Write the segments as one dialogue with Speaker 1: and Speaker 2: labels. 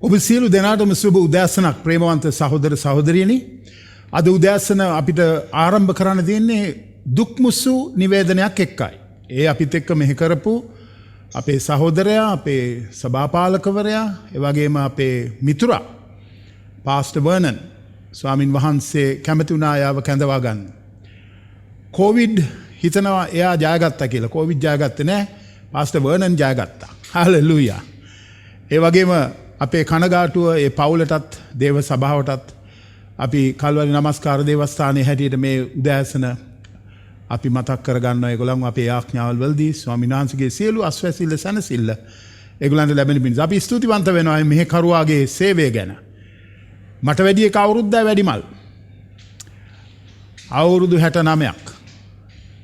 Speaker 1: ඔබ සියලු දෙනාටම සුබ උදෑසනක් ප්‍රේමවන්ත සහෝදර සහෝදරියනි. අද උදෑසන අපිට ආරම්භ කරන්න තියෙන්නේ දුක්මුසු නිවේදනයක් එක්කයි. ඒ අපිත් එක්ක මෙහි කරපු අපේ සහෝදරයා, අපේ සභාපාලකවරයා, එවැගේම අපේ මිතුරා පාස්ටර් වර්නන් ස්වාමින් වහන්සේ කැමති වුණා යාව කැඳවා ගන්න. කොවිඩ් හිතනවා එයා ජයගත්තා කියලා. කොවිඩ් ජයගත්තේ නැහැ. පාස්ටර් වර්නන් ජයගත්තා. හලෙලූයා. ඒ වගේම අපේ කනගාටුව ඒ පවුලටත් දේව සභාවටත් අපි කල්වරි නමස්කාර දේවස්ථානයේ හැටියට මේ උදෑසන අපි මතක් කරගන්නවා ඒගොල්ලන් අපේ ආඥාවල් වලදී ස්වාමීන් වහන්සේගේ සියලු අස්වැසිල්ල සැනසෙල්ල ඒගොල්ලන්ට ලැබෙන පිණිස අපි ස්තුතිවන්ත වෙනවා මේ කරුවාගේ සේවය ගැන. මට වැඩි එක අවුරුද්දක් වැඩිමල්. අවුරුදු 69ක්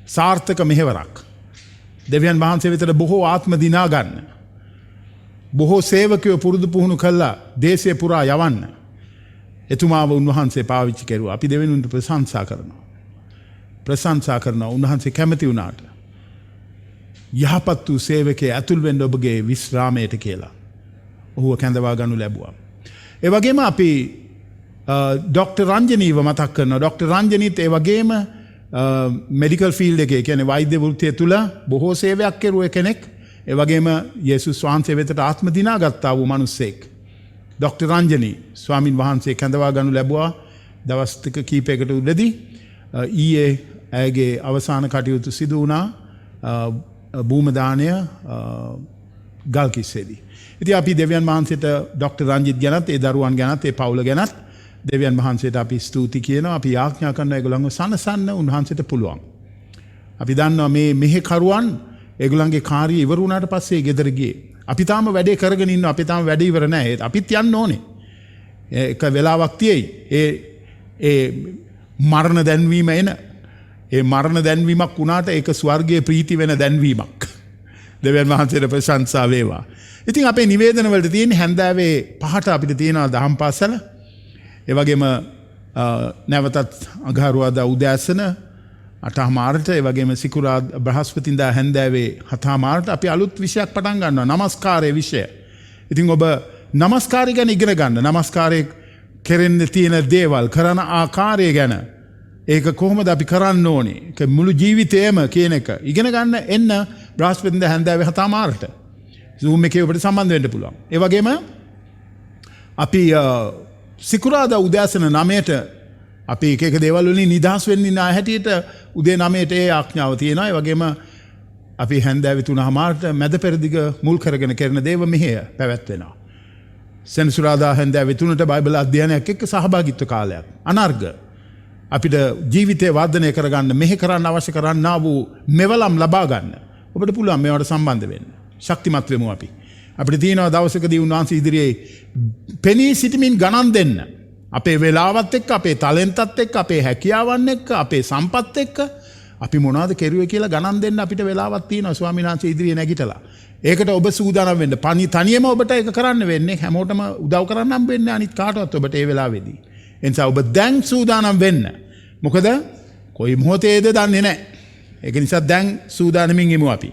Speaker 1: සාර්ථක මෙහෙවරක්. දෙවියන් වහන්සේ වෙතට බොහෝ ආත්ම දිනා ගන්න. බොහෝ සේවකයෝ පුරුදු පුහුණු කළා දේශය පුරා යවන්න. එතුමාව උන්වහන්සේ පාවිච්චි කෙරුවා. අපි දෙවියන්ට ප්‍රශංසා කරනවා. ප්‍රශංසා කරනවා උන්වහන්සේ කැමති වුණාට. යහපත් වූ සේවකයේ ඇතුල් වෙන්න ඔබගේ විශ්‍රාමයට කියලා. ඔහුව කැඳවා ගනු ලැබුවා. ඒ වගේම අපි ඩොක්ටර් රංජනීව මතක් කරනවා. ඩොක්ටර් රංජනීත් ඒ වගේම මෙඩිකල් ෆීල්ඩ් එකේ කියන්නේ වෛද්‍ය වෘත්තිය තුල බොහෝ සේවයක් කෙරුවේ කෙනෙක්. ඒ වගේම යේසුස් වහන්සේ වෙතට ආත්ම දිනාගත්තා වූ මිනිසෙක්. ඩොක්ටර් රංජනී ස්වාමින් වහන්සේ කැඳවා ගනු ලැබුවා දවස් ටික කීපයකට උඩදී. ඊයේ ඇයගේ අවසාන කටයුතු සිදු වුණා භූම දානය ගල්කිස්සේදී. ඉතින් අපි දෙවියන් වහන්සේට ඩොක්ටර් රංජිත් ගැනත් ඒ දරුවන් ගැනත් ඒ පවුල ගැනත් දෙවියන් වහන්සේට අපි ස්තුති කියනවා. අපි යාඥා කරන ඒගොල්ලන්ව සනසන්න උන්වහන්සේට පුළුවන්. අපි දන්නවා මේ මෙහෙකරුවන් ඒගොල්ලන්ගේ කාර්යය ඉවර වුණාට පස්සේ ගෙදර ගියේ. අපි තාම වැඩේ කරගෙන ඉන්නවා. අපි තාම වැඩේ ඉවර නැහැ. අපිත් යන්න ඕනේ. එක වෙලාවක් තියෙයි. ඒ මරණ දැන්වීම එන. ඒ මරණ දැන්වීමක් වුණාට ඒක ස්වර්ගයේ ප්‍රීති වෙන දැන්වීමක්. දෙවියන් වහන්සේට ප්‍රශංසා වේවා. ඉතින් අපේ නිවේදන වලට තියෙන හැන්දෑවේ 5ට අපිට තියෙනවා දහම් පාසල. ඒ වගේම නැවතත් අඟහරුවාදා උදෑසන 8:00ට ඒ වගේම සිකුරාදා බ්‍රහස්පතින්දා හැන්දෑවේ 7:00ට අපි අලුත් විෂයක් පටන් ගන්නවා. නමස්කාරයේ විෂය. ඉතින් ඔබ නමස්කාරය ගැන ඉගෙන ගන්න. නමස්කාරයේ කෙරෙන්න තියෙන දේවල් කරන ආකාරය ගැන ඒක කොහොමද අපි කරන්න ඕනේ? ඒක මුළු ජීවිතේම කියන එක ඉගෙන ගන්න එන්න බ්‍රහස්පතින්දා හැන්දෑවේ 7:00ට. Zoom එකේ ඔබට සම්බන්ධ වෙන්න පුළුවන්. ඒ වගේම අපි සිකුරාදා උදෑසන 9ට අපි එක දේවල් වලින් නිදහස් වෙන්නේ නැහැ හැටියට උදේ 9ට ඒ ආඥාව තියෙනවා. ඒ වගේම අපි හැන්දෑවේ 3:00ට මැද පෙරදිග මුල් කරගෙන කරන දේව මෙහෙය පැවැත්වෙනවා. සෙනසුරාදා හැන්දෑවේ 3ට බයිබල් අධ්‍යයනයක් එක්ක සහභාගීත්ව කාලයක්. අනර්ග අපිට ජීවිතය වර්ධනය කරගන්න මෙහෙ කරන්න අවශ්‍ය කරන්නා වූ මෙවලම් ලබා ගන්න. ඔබට පුළුවන් මේවට සම්බන්ධ වෙන්න. ශක්තිමත් වෙමු අපි. අපිට තියෙනවා දවසකදී උන්වහන්සේ ඉදිරියේ පෙනී සිටමින් ගණන් දෙන්න. අපේ වෙලාවත් එක්ක, අපේ ටැලන්ටත් එක්ක, අපේ හැකියාවන් එක්ක, අපේ සම්පත් එක්ක අපි මොනවද කෙරුවේ කියලා ගණන් දෙන්න අපිට වෙලාවක් තියෙනවා ස්වාමීන් වහන්සේ ඉදිරියේ නැගිටලා. ඒකට ඔබ සූදානම් වෙන්න. තනියම ඔබට ඒක කරන්න වෙන්නේ. හැමෝටම උදව් කරන්න හම්බ වෙන්නේ අනිත් කාටවත් ඔබට ඒ වෙලාවේදී. ඒ නිසා ඔබ දැන් සූදානම් වෙන්න. මොකද කොයි මොහොතේද දන්නේ නැහැ. ඒක නිසා දැන් සූදානමින් ඉමු අපි.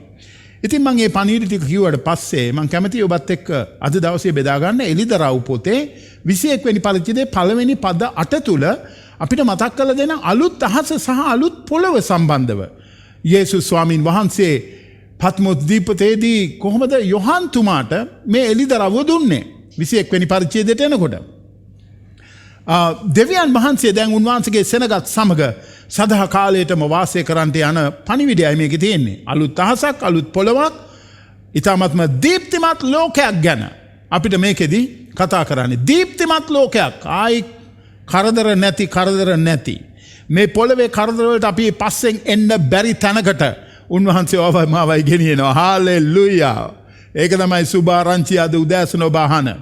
Speaker 1: ඉතින් මම මේ පණිවිඩ ටික කිව්වට පස්සේ මම කැමතියි ඔබත් එක්ක අද දවසේ බෙදා ගන්න එලිදරව් පොතේ 21 වෙනි පරිච්ඡේදයේ පළවෙනි පද 8 තුල අපිට මතක් කරලා දෙන අලුත් අහස සහ අලුත් පොළව සම්බන්ධව. යේසුස් ස්වාමින් වහන්සේ පත්මොස් දීපතේදී කොහොමද යොහන් තුමාට මේ එලිදරව් දුන්නේ 21 වෙනි පරිච්ඡේදයට එනකොට. දෙවියන් වහන්සේ දැන් උන්වහන්සේගේ සෙනගත් සමග සදා කාලයටම වාසය කරන්නට යන පණිවිඩයයි මේකේ තියෙන්නේ. අලුත් අහසක්, අලුත් පොළවක්, ඊටමත්ම දීප්තිමත් ලෝකයක් ගැන අපිට මේකෙදි කතා කරන්නේ. දීප්තිමත් ලෝකයක්. ආයි කරදර නැති. මේ පොළවේ කරදර වලට අපි පස්සෙන් එන්න බැරි තැනකට උන්වහන්සේ මාවයි ගෙනියනවා. හාලෙලූයා. ඒක තමයි සුභාරංචි අද උදෑසන ඔබ අහන.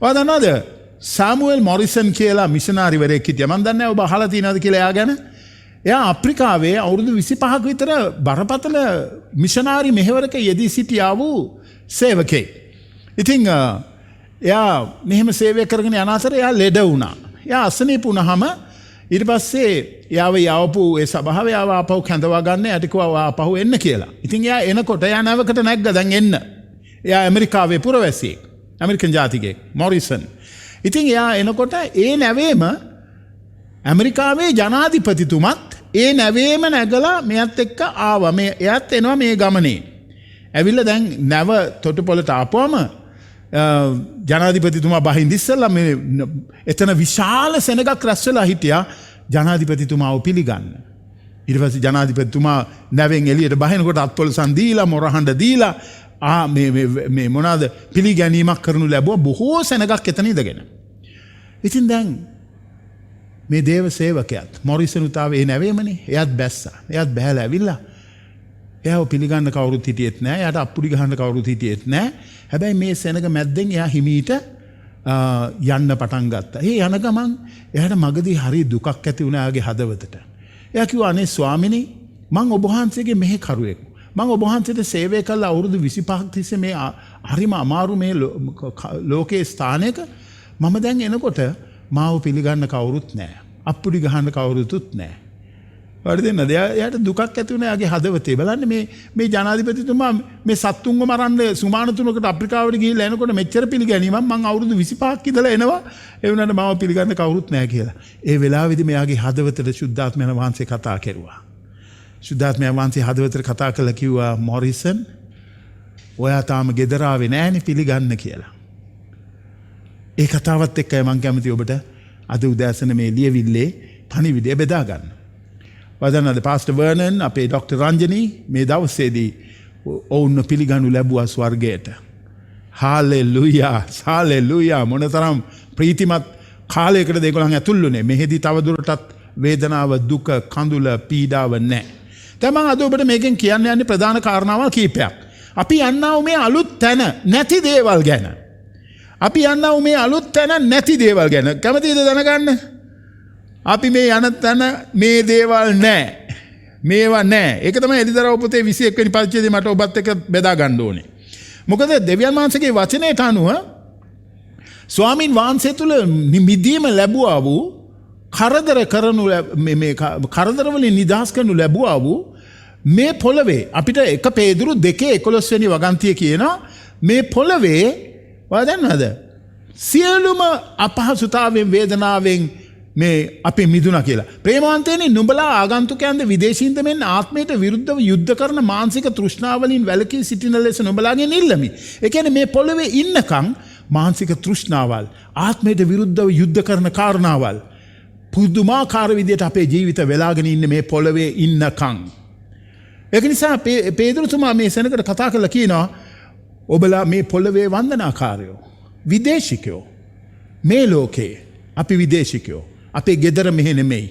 Speaker 1: වදනද සෑමුවෙල් මොරිසන් කියලා මිෂනාරිවරයෙක් හිටියා. මම දන්නේ නැහැ ඔබ අහලා තියෙනවද කියලා එයා ගැන. එයා අප්‍රිකාවේ අවුරුදු 25ක විතර බරපතල මිෂනාරි මෙහෙවරක යෙදී සිටියා වූ සේවකෙක්. ඉතින් එයා මෙහෙම සේවය කරගෙන යන අතර එයා ලෙඩ වුණා. එයා අසනීප වුණාම ඊට පස්සේ එයාව යවපු ඒ සභාවේ ආව ආපහු කැඳවා ගන්න යටිකව ආපහු එන්න කියලා. ඉතින් එයා එනකොට එයා නැවකට නැග්ගා දැන් එන්න. එයා ඇමරිකාවේ පුරවැසියෙක්. American ජාතිකයෙක් Morrison. ඉතින් එයා එනකොට ඒ නැවේම ඇමරිකාවේ ජනාධිපතිතුමත් ඒ නැවේම නැගලා මෙයත් එක්ක ආවා. මේ එයත් එනවා මේ ගමනේ. ඇවිල්ලා දැන් නැව තොටුපොළට ආපුවම ජනාධිපතිතුමා බහින්ද ඉස්සෙල්ලා මේ එතන විශාල සෙනගක් රැස් වෙලා හිටියා ජනාධිපතිතුමාව පිළිගන්න. ඊට පස්සේ ජනාධිපතිතුමා නැවෙන් එළියට බහිනකොට අත්පොලසන් දීලා මොරහඬ දීලා මේ මොනවාද පිළිගැනීමක් කරනු ලැබුවා බොහෝ සෙනගක් එතන ඉඳගෙන. ඉතින් දැන් මේ දේව සේවකයාත් මොරිසන් උතාවේ ඒ නැවේමනේ එයාත් බැස්සා. එයාත් බහැලා ඇවිල්ලා එයාව පිළිගන්න කවුරුත් හිටියෙත් නෑ. එයාට අප්පුඩි ගහන්න කවුරුත් හිටියෙත් නෑ. හැබැයි මේ සෙනග මැද්දෙන් එයා හිමීට යන්න පටන් ගත්තා. ඒ යන ගමන් එයාට මගදී හරි දුකක් ඇති වුණා එයාගේ හදවතට. එයා කිව්වා අනේ ස්වාමිනේ මං ඔබ වහන්සේගේ මෙහෙකරුවෙක්. මං ඔබ වහන්සේට සේවය කළා අවුරුදු 25ක් තිස්සේ මේ හරිම අමාරු මේ ලෝකයේ ස්ථානයක මම දැන් එනකොට මාව පිළිගන්න කවුරුත් නෑ. අප්පුඩි ගහන්න කවුරුතුත් නෑ. වර්ධනද එයාට දුකක් ඇති වුණා එයාගේ හදවතේ. බලන්න මේ ජනාධිපතිතුමා මේ සත්තුන්ව මරන්න සුමාන තුනකට අප්‍රිකාවට ගිහිල්ලා එනකොට මෙච්චර පිළිගැනීමක් මං අවුරුදු 25ක් ඉඳලා එනවා ඒ වුණාට මාව පිළිගන්න කවුරුත් නැහැ කියලා. ඒ වෙලාවේදී මෙයාගේ හදවතට සුද්ධාත්මයන් වහන්සේ කතා කෙරුවා. සුද්ධාත්මයන් වහන්සේ හදවතට කතා කළා කිව්වා මොරිසන් ඔයා තාම ගෙදර ආවේ නැහැනේ පිළිගන්න කියලා. ඒ කතාවත් එක්කයි මං කැමති ඔබට අද උදෑසන මේ ලියවිල්ලේ පණිවිඩය බෙදා ගන්න. වදනද පාස්ටර් වර්නන් අපේ ඩොක්ටර් රංජනී මේ දවසේදී ඔවුන්ව පිළිගනු ලැබුවා ස්වර්ගයට. හාලෙලූයා හාලෙලූයා මොනතරම් ප්‍රීතිමත් කාලයකට ඒගොල්ලන් ඇතුල් වුණේ. මෙහෙදි තවදුරටත් වේදනාව දුක කඳුල පීඩාව නැහැ. දැන් මම අද ඔබට මේකෙන් කියන්න යන්නේ ප්‍රධාන කාරණාවල් කීපයක්. අපි යන්නා වූ මේ අලුත් තැන නැති දේවල් ගැන. අපි යන්නා වූ මේ අලුත් තැන නැති දේවල් ගැන කැමතිද දැනගන්න? අපි මේ යන තැන මේ දේවල් නැහැ. මේවා නැහැ. ඒක තමයි එලිදරව් පොතේ 21 වෙනි පරිච්ඡේදයේ මට ඔබත් එක්ක බෙදා ගන්න ඕනේ. මොකද දෙවියන් වහන්සේගේ වචනයට අනුව ස්වාමින් වහන්සේ තුල මිදීම ලැබුවා වූ කරදර කරනු මේ කරදර වලින් නිදහස් කරනු ලැබුවා වූ මේ පොළවේ අපිට 1 පේදුරු 2:11 වෙනි වගන්තිය කියනවා මේ පොළවේ ඔයා දන්නවද සියලුම අපහසුතාවෙන් වේදනාවෙන් මේ අපි මිදුණා කියලා. ප්‍රේමවන්තයනි නුඹලා ආගන්තුකයන්ද විදේශීන්ද මෙන් ආත්මයට විරුද්ධව යුද්ධ කරන මානසික තෘෂ්ණාවලින් වැළකී සිටින ලෙස නුඹලාගෙන් ඉල්ලමි. ඒ කියන්නේ මේ පොළවේ ඉන්නකම් මානසික තෘෂ්ණාවල් ආත්මයට විරුද්ධව යුද්ධ කරන කාරණාවල් පුදුමාකාර විදියට අපේ ජීවිත වෙලාගෙන ඉන්නේ මේ පොළවේ ඉන්නකම්. ඒක නිසා පේදුරුතුමා මේ සෙනඟට කතා කරලා කියනවා ඔබලා මේ පොළවේ වන්දනාකාරයෝ විදේශිකයෝ මේ ලෝකේ අපි විදේශිකයෝ අපේ ගෙදර මෙහෙ නෙමෙයි.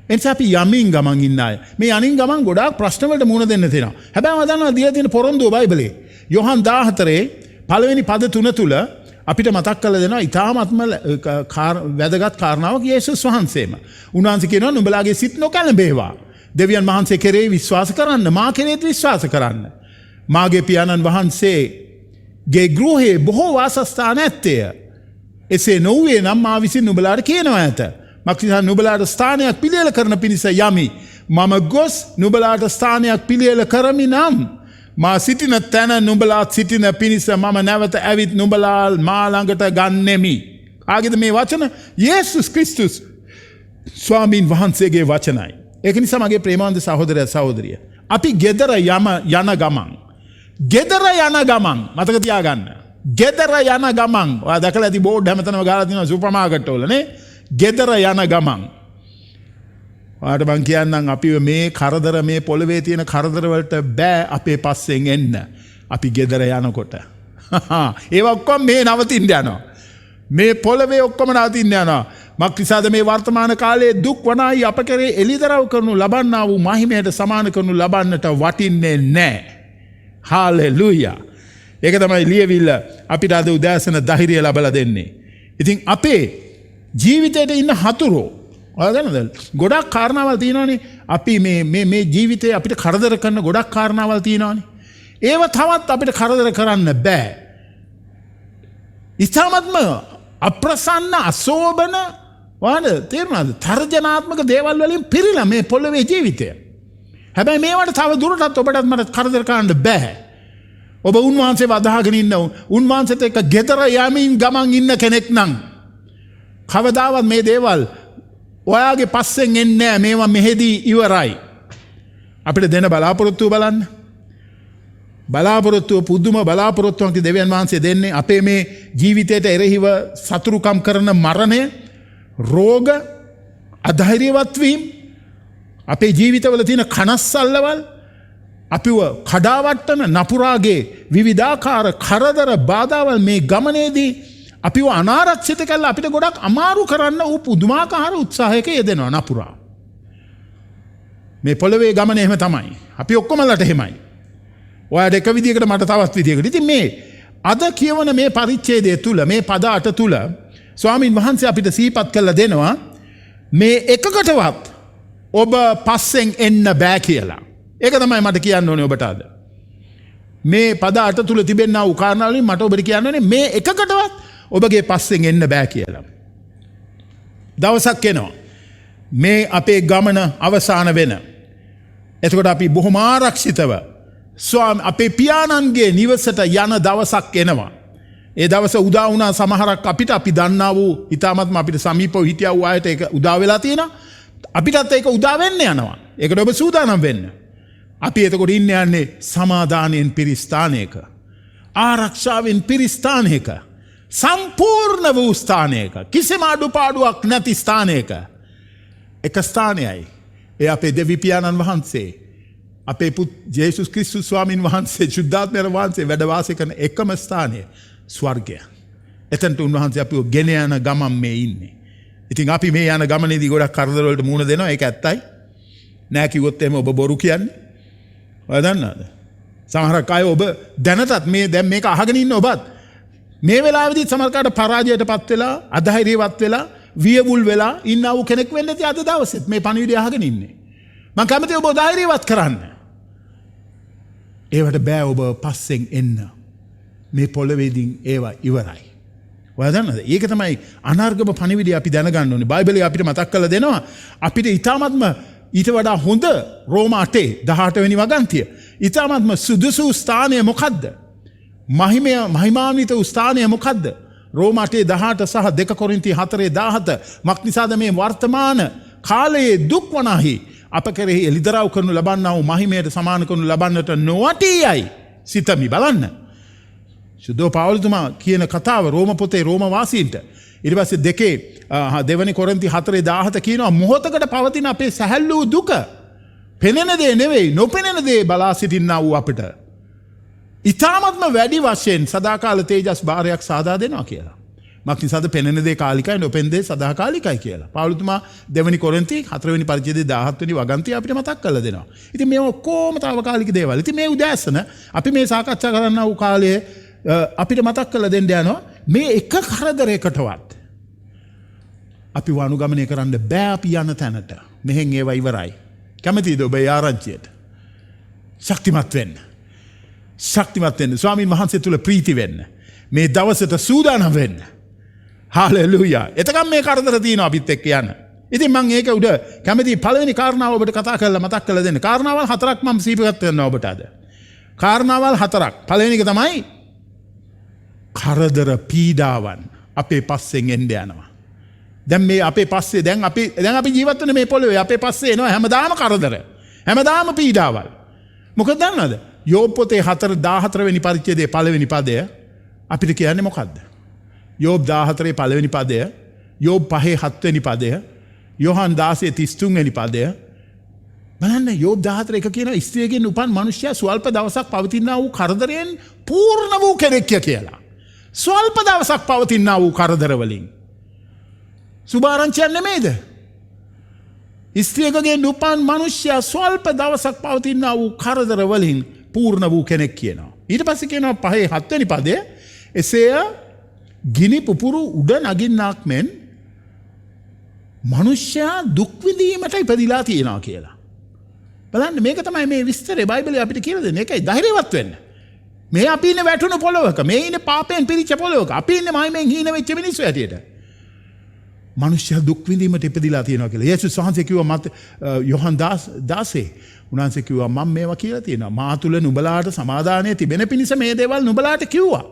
Speaker 1: එනිසා අපි යමින් ගමන් ඉන්න අය. මේ යමින් ගමන් ගොඩාක් ප්‍රශ්න වලට මුහුණ දෙන්න තියෙනවා. හැබැයි මම දන්නවා දීලා තියෙන පොරොන්දුව බයිබලේ යොහන් 14 පළවෙනි පද 3 තුල අපිට මතක් කරලා දෙනවා ඊ타ත්ම වැදගත් කාරණාවක් යේසුස් වහන්සේම. උන්වහන්සේ කියනවා නුඹලාගේ සිත් නොකැළඹේවා. දෙවියන් වහන්සේ කෙරෙහි විශ්වාස කරන්න, මා කෙරෙහිත් විශ්වාස කරන්න. මාගේ පියාණන් වහන්සේගේ ගෘහයේ බොහෝ වාසස්ථාන ඇත්තේය. එසේ නොවේ නම් මා විසින් නුඹලාට කියනවා ඇත. මක්නිසා නුඹලාට ස්ථානයක් පිළියෙල කරන පිණිස යමි. මම ගොස් නුඹලාට ස්ථානයක් පිළියෙල කරමි නම් මා සිටින තැන නුඹලාත් සිටින පිණිස මම නැවත ඇවිත් නුඹලා මා ළඟට ගන්නෙමි. ආගේද මේ වචන? යේසුස් ක්‍රිස්තුස් ස්වාමීන් වහන්සේගේ වචනයි. ඒක නිසා මගේ ප්‍රේමවන්ත සහෝදරයා සහෝදරිය අපි ගෙදර යන ගමන් මතක තියාගන්න. ගෙදර යන ගමන් ඔයා දැකලා ඇති බෝඩ් හැමතැනම ගාලා තියෙනවා සුපර් මාකට් වල නේ. ගෙදර යන ගමන් ඔයාට මං කියන්නම් අපි මේ කරදර මේ පොළවේ තියෙන කරදර වලට බෑ අපේ පස්සෙන් එන්න. අපි ගෙදර යනකොට ඒව ඔක්කොම මේ නවතින්න යනවා. මේ පොළවේ ඔක්කොම නවතින්න යනවා. මක්නිසාද මේ වර්තමාන කාලයේ දුක් වනායි අප කෙරේ එළිදරව් කරනු ලබන්නා වූ මහිමයට සමාන කරනු ලබන්නට වටින්නේ නැහැ. හාලෙලූයා. ඒක තමයි ලියවිල්ල අපිට අද උදෑසන ධෛර්යය ලබලා දෙන්නේ. ඉතින් අපේ ජීවිතේට ඉන්න හතුරෝ ඔයාලද ගොඩක් කාරණාවල් තියෙනවානේ. අපි මේ ජීවිතේ අපිට කරදර කරන ගොඩක් කාරණාවල් තියෙනවානේ. ඒව තවත් අපිට කරදර කරන්න බෑ. ඉතාමත්ම අප්‍රසන්න අශෝභන ඔයාලද තේරුණාද? තර්ජනාත්මක දේවල් වලින් පිරීලා මේ පොළවේ ජීවිතය. හැබැයි මේවට තව දුරටත් ඔබටත් මට කරදර කරන්න බෑ. ඔබ උන්වහන්සේ වදාගෙන ඉන්න උන්වහන්සේත් එක්ක ගෙදර යමින් ගමන් ඉන්න කෙනෙක් නම් කවදාවත් මේ දේවල් ඔයාගේ පස්සෙන් එන්නේ නැහැ. මේවා මෙහෙදී ඉවරයි. අපිට දෙන බලාපොරොත්තුව බලන්න. බලාපොරොත්තුව පුදුම බලාපොරොත්තුවක් දෙවියන් වහන්සේ දෙන්නේ. අපේ මේ ජීවිතයට එරෙහිව සතුරුකම් කරන මරණය, රෝග, අධෛර්යවත් වීම, අපේ ජීවිතවල තියෙන කනස්සල්ලවල්, අපිව කඩාවට්ටන නපුරාගේ විවිධාකාර කරදර බාධාවල් මේ ගමනේදී අපිව අනාරක්ෂිත කරලා අපිට ගොඩක් අමාරු කරන්න ඌ පුදුමාකාර උත්සාහයක යෙදෙනවා නපුරා. මේ පොළවේ ගමන එහෙම තමයි. අපි ඔක්කොමලට එහෙමයි. ඔයාට එක විදිහකට මට තවත් විදිහකට. ඉතින් මේ අද කියවන මේ පරිච්ඡේදය තුල මේ පද 8 තුල ස්වාමින් වහන්සේ අපිට සිහිපත් කරලා දෙනවා මේ එකකටවත් ඔබ පස්සෙන් එන්න බෑ කියලා. ඒක තමයි මට කියන්න ඕනේ ඔබට අද. මේ පද 8 තුල තිබෙනා වූ කාරණා වලින් මට ඔබට කියන්න ඕනේ මේ එකකටවත් ඔබගේ පස්සෙන් එන්න බෑ කියලා. දවසක් එනවා. මේ අපේ ගමන අවසාන වෙන. එතකොට අපි බොහොම ආරක්ෂිතව අපේ පියාණන්ගේ නිවසට යන දවසක් එනවා. ඒ දවස උදා වුණා සමහරක් අපිට අපි දන්නා වූ ඊටාත්ම අපිට සමීපව හිටියා වූ අයට ඒක උදා වෙලා තියෙනවා. අපිටත් ඒක උදා වෙන්න යනවා. ඒකට ඔබ සූදානම් වෙන්න. අපි එතකොට ඉන්නේ යන්නේ සමාදානයෙන් පිරිස්ථානයක. ආරක්ෂාවෙන් පිරිස්ථානයක. සම්පූර්ණ වූ ස්ථානයක. කිසිම අඩුපාඩුවක් නැති ස්ථානයක. එක ස්ථානයයි. ඒ අපේ දෙවිපියාණන් වහන්සේ අපේ ජේසුස් ක්‍රිස්තුස් ස්වාමීන් වහන්සේ ශුද්ධාත්මයන් වහන්සේ වැඩ වාසය කරන එකම ස්ථානය ස්වර්ගය. එතනට උන්වහන්සේ අපිව ගෙන යන ගමන් මේ ඉන්නේ. ඉතින් අපි මේ යන ගමනේදී ගොඩක් කරදර වලට මුහුණ දෙනවා. ඒක ඇත්තයි. නෑ කිව්වොත් එහෙම ඔබ බොරු කියන්නේ. ඔයා දන්නවද? සමහරක් අය ඔබ දැනටත් මේ දැන් මේක අහගෙන ඉන්න ඔබත් මේ වෙලාවේදී සමහරකට පරාජයටපත් වෙලා අධෛර්යවත් වෙලා වියවුල් වෙලා ඉන්නා වූ කෙනෙක් වෙන්න ඇති අද දවසෙත් මේ පණිවිඩය අහගෙන ඉන්නේ. මම කැමතියි ඔබ ධෛර්යවත් කරන්න. ඒවට බෑ ඔබ පස්සෙන් එන්න. මේ පොළවේදී ඒවා ඉවරයි. ඔයා දන්නවද? ඒක තමයි අනර්ගම පණිවිඩය අපි දැනගන්න ඕනේ. බයිබලයේ අපිට මතක් කරලා දෙනවා අපිට ඊටාත්ම ඊට වඩා හොඳ රෝම 8:18 වෙනි වගන්තිය. ඊටාත්ම සුදුසු ස්ථානය මොකද්ද? මහිමාන්විත ස්ථානය මොකද්ද? රෝම 8:18 සහ 2 කොරින්ති 4:17 මක්නිසාද මේ වර්තමාන කාලයේ දුක් වනාහි අප කෙරෙහි එළිදරව් කරනු ලබන්නා වූ මහිමයට සමාන කරනු ලබන්නට නොවටියයි සිතමි. බලන්න. සුදෝ පවුල්තුමා කියන කතාව රෝම පොතේ රෝම වාසීන්ට. ඊට පස්සේ 2 කොරින්ති 4:17 කියනවා මොහොතකට පවතින අපේ සැහැල්ලු දුක පෙනෙන දේ නෙවෙයි නොපෙනෙන දේ බලා සිටින්නා වූ අපිට ඊ타ත්ම වැඩි වශයෙන් සදාකාල තේජස් භාරයක් සාදා දෙනවා කියලා. මක්නිසාද පෙනෙන දේ කාලිකයි නොපෙනෙන දේ සදාකාලිකයි කියලා. පවුල්තුමා 2 කොරින්ති 4 වෙනි පරිච්ඡේදයේ 17 වෙනි වගන්තිය අපිට මතක් කරලා දෙනවා. ඉතින් මේ ඔක්කොම తాවකාලික දේවල්. ඉතින් මේ උදෑසන අපි මේ සාකච්ඡා කරන්නා වූ කාලයේ අපිට මතක් කරලා දෙන්න යනවා මේ එක කරදරයකටවත් අපි වනුගමනය කරන්න බෑ අපි යන තැනට. මෙහෙන් ඒවා ඉවරයි. කැමතිද ඔබ ඒ ආරංචියට? ශක්තිමත් වෙන්න. ශක්තිමත් වෙන්න. ස්වාමීන් වහන්සේ තුල ප්‍රීති වෙන්න. මේ දවසට සූදානම් වෙන්න. හාලෙලූයා. එතකම් මේ කරදර තියෙනවා අපිත් එක්ක යන්න. ඉතින් මම ඒක උඩ කැමති පළවෙනි කාරණාව ඔබට කතා කරලා මතක් කරලා දෙන්න. කාරණාවල් 4ක් මම සිහිපත් කරනවා ඔබට අද. කාරණාවල් 4ක්. පළවෙනි එක තමයි කරදර පීඩාවන් අපේ පස්සෙන් එන්න යනවා. දැන් මේ අපේ පස්සේ දැන් අපි ජීවත් වෙන මේ පොළවේ අපේ පස්සේ එනවා හැමදාම කරදර. හැමදාම පීඩාවල්. මොකද දන්නවද? යෝබ් පොතේ 4:14 වෙනි පරිච්ඡේදයේ පළවෙනි පදය අපිට කියන්නේ මොකද්ද? යෝබ් 14 පළවෙනි පදය, යෝබ් 5:7 වෙනි පදය, යෝහන් 16:33 වෙනි පදය. බලන්න යෝබ් 14 එක කියන ස්ත්‍රියකින් උපන් මිනිසයා ස්වල්ප දවසක් පවතිනා වූ කරදරයෙන් පූර්ණ වූ කෙනෙක් කියලා. ස්වල්ප දවසක් පවතිනා වූ කරදර වලින් සුභාරංචියක් නෙමෙයිද? ස්ත්‍රියකගෙන් උපන් මිනිසයා ස්වල්ප දවසක් පවතිනා වූ කරදර වලින් පූර්ණ වූ කෙනෙක් කියනවා. ඊට පස්සේ කියනවා 5:7 වෙනි පදයේ එසේය ගිනි පුපුරු උඩ නගින්නාක් මෙන් මිනිසයා දුක් විඳීමට ඉපදිලා තියෙනවා කියලා. බලන්න මේක තමයි මේ විස්තරේ බයිබලයේ අපිට කියලා දෙන්නේ. ඒකයි ධෛර්යවත් වෙන්න. මේ අපි ඉන්නේ වැටුණු පොළොවක. මේ ඉන්නේ පාපයෙන් පිරිච්ච පොළොවක. අපි ඉන්නේ මහිමෙන් හීන වෙච්ච මිනිස්සු ඇටියට. මනුෂ්‍ය දුක් විඳීමට ඉපදිලා තියෙනවා කියලා. යේසුස් වහන්සේ කිව්වා මත යොහන් 16 උන්වහන්සේ කිව්වා මම මේවා කියලා තියෙනවා. මා තුල නුඹලාට සමාදානය තිබෙන පිණිස මේ දේවල් නුඹලාට කිව්වා.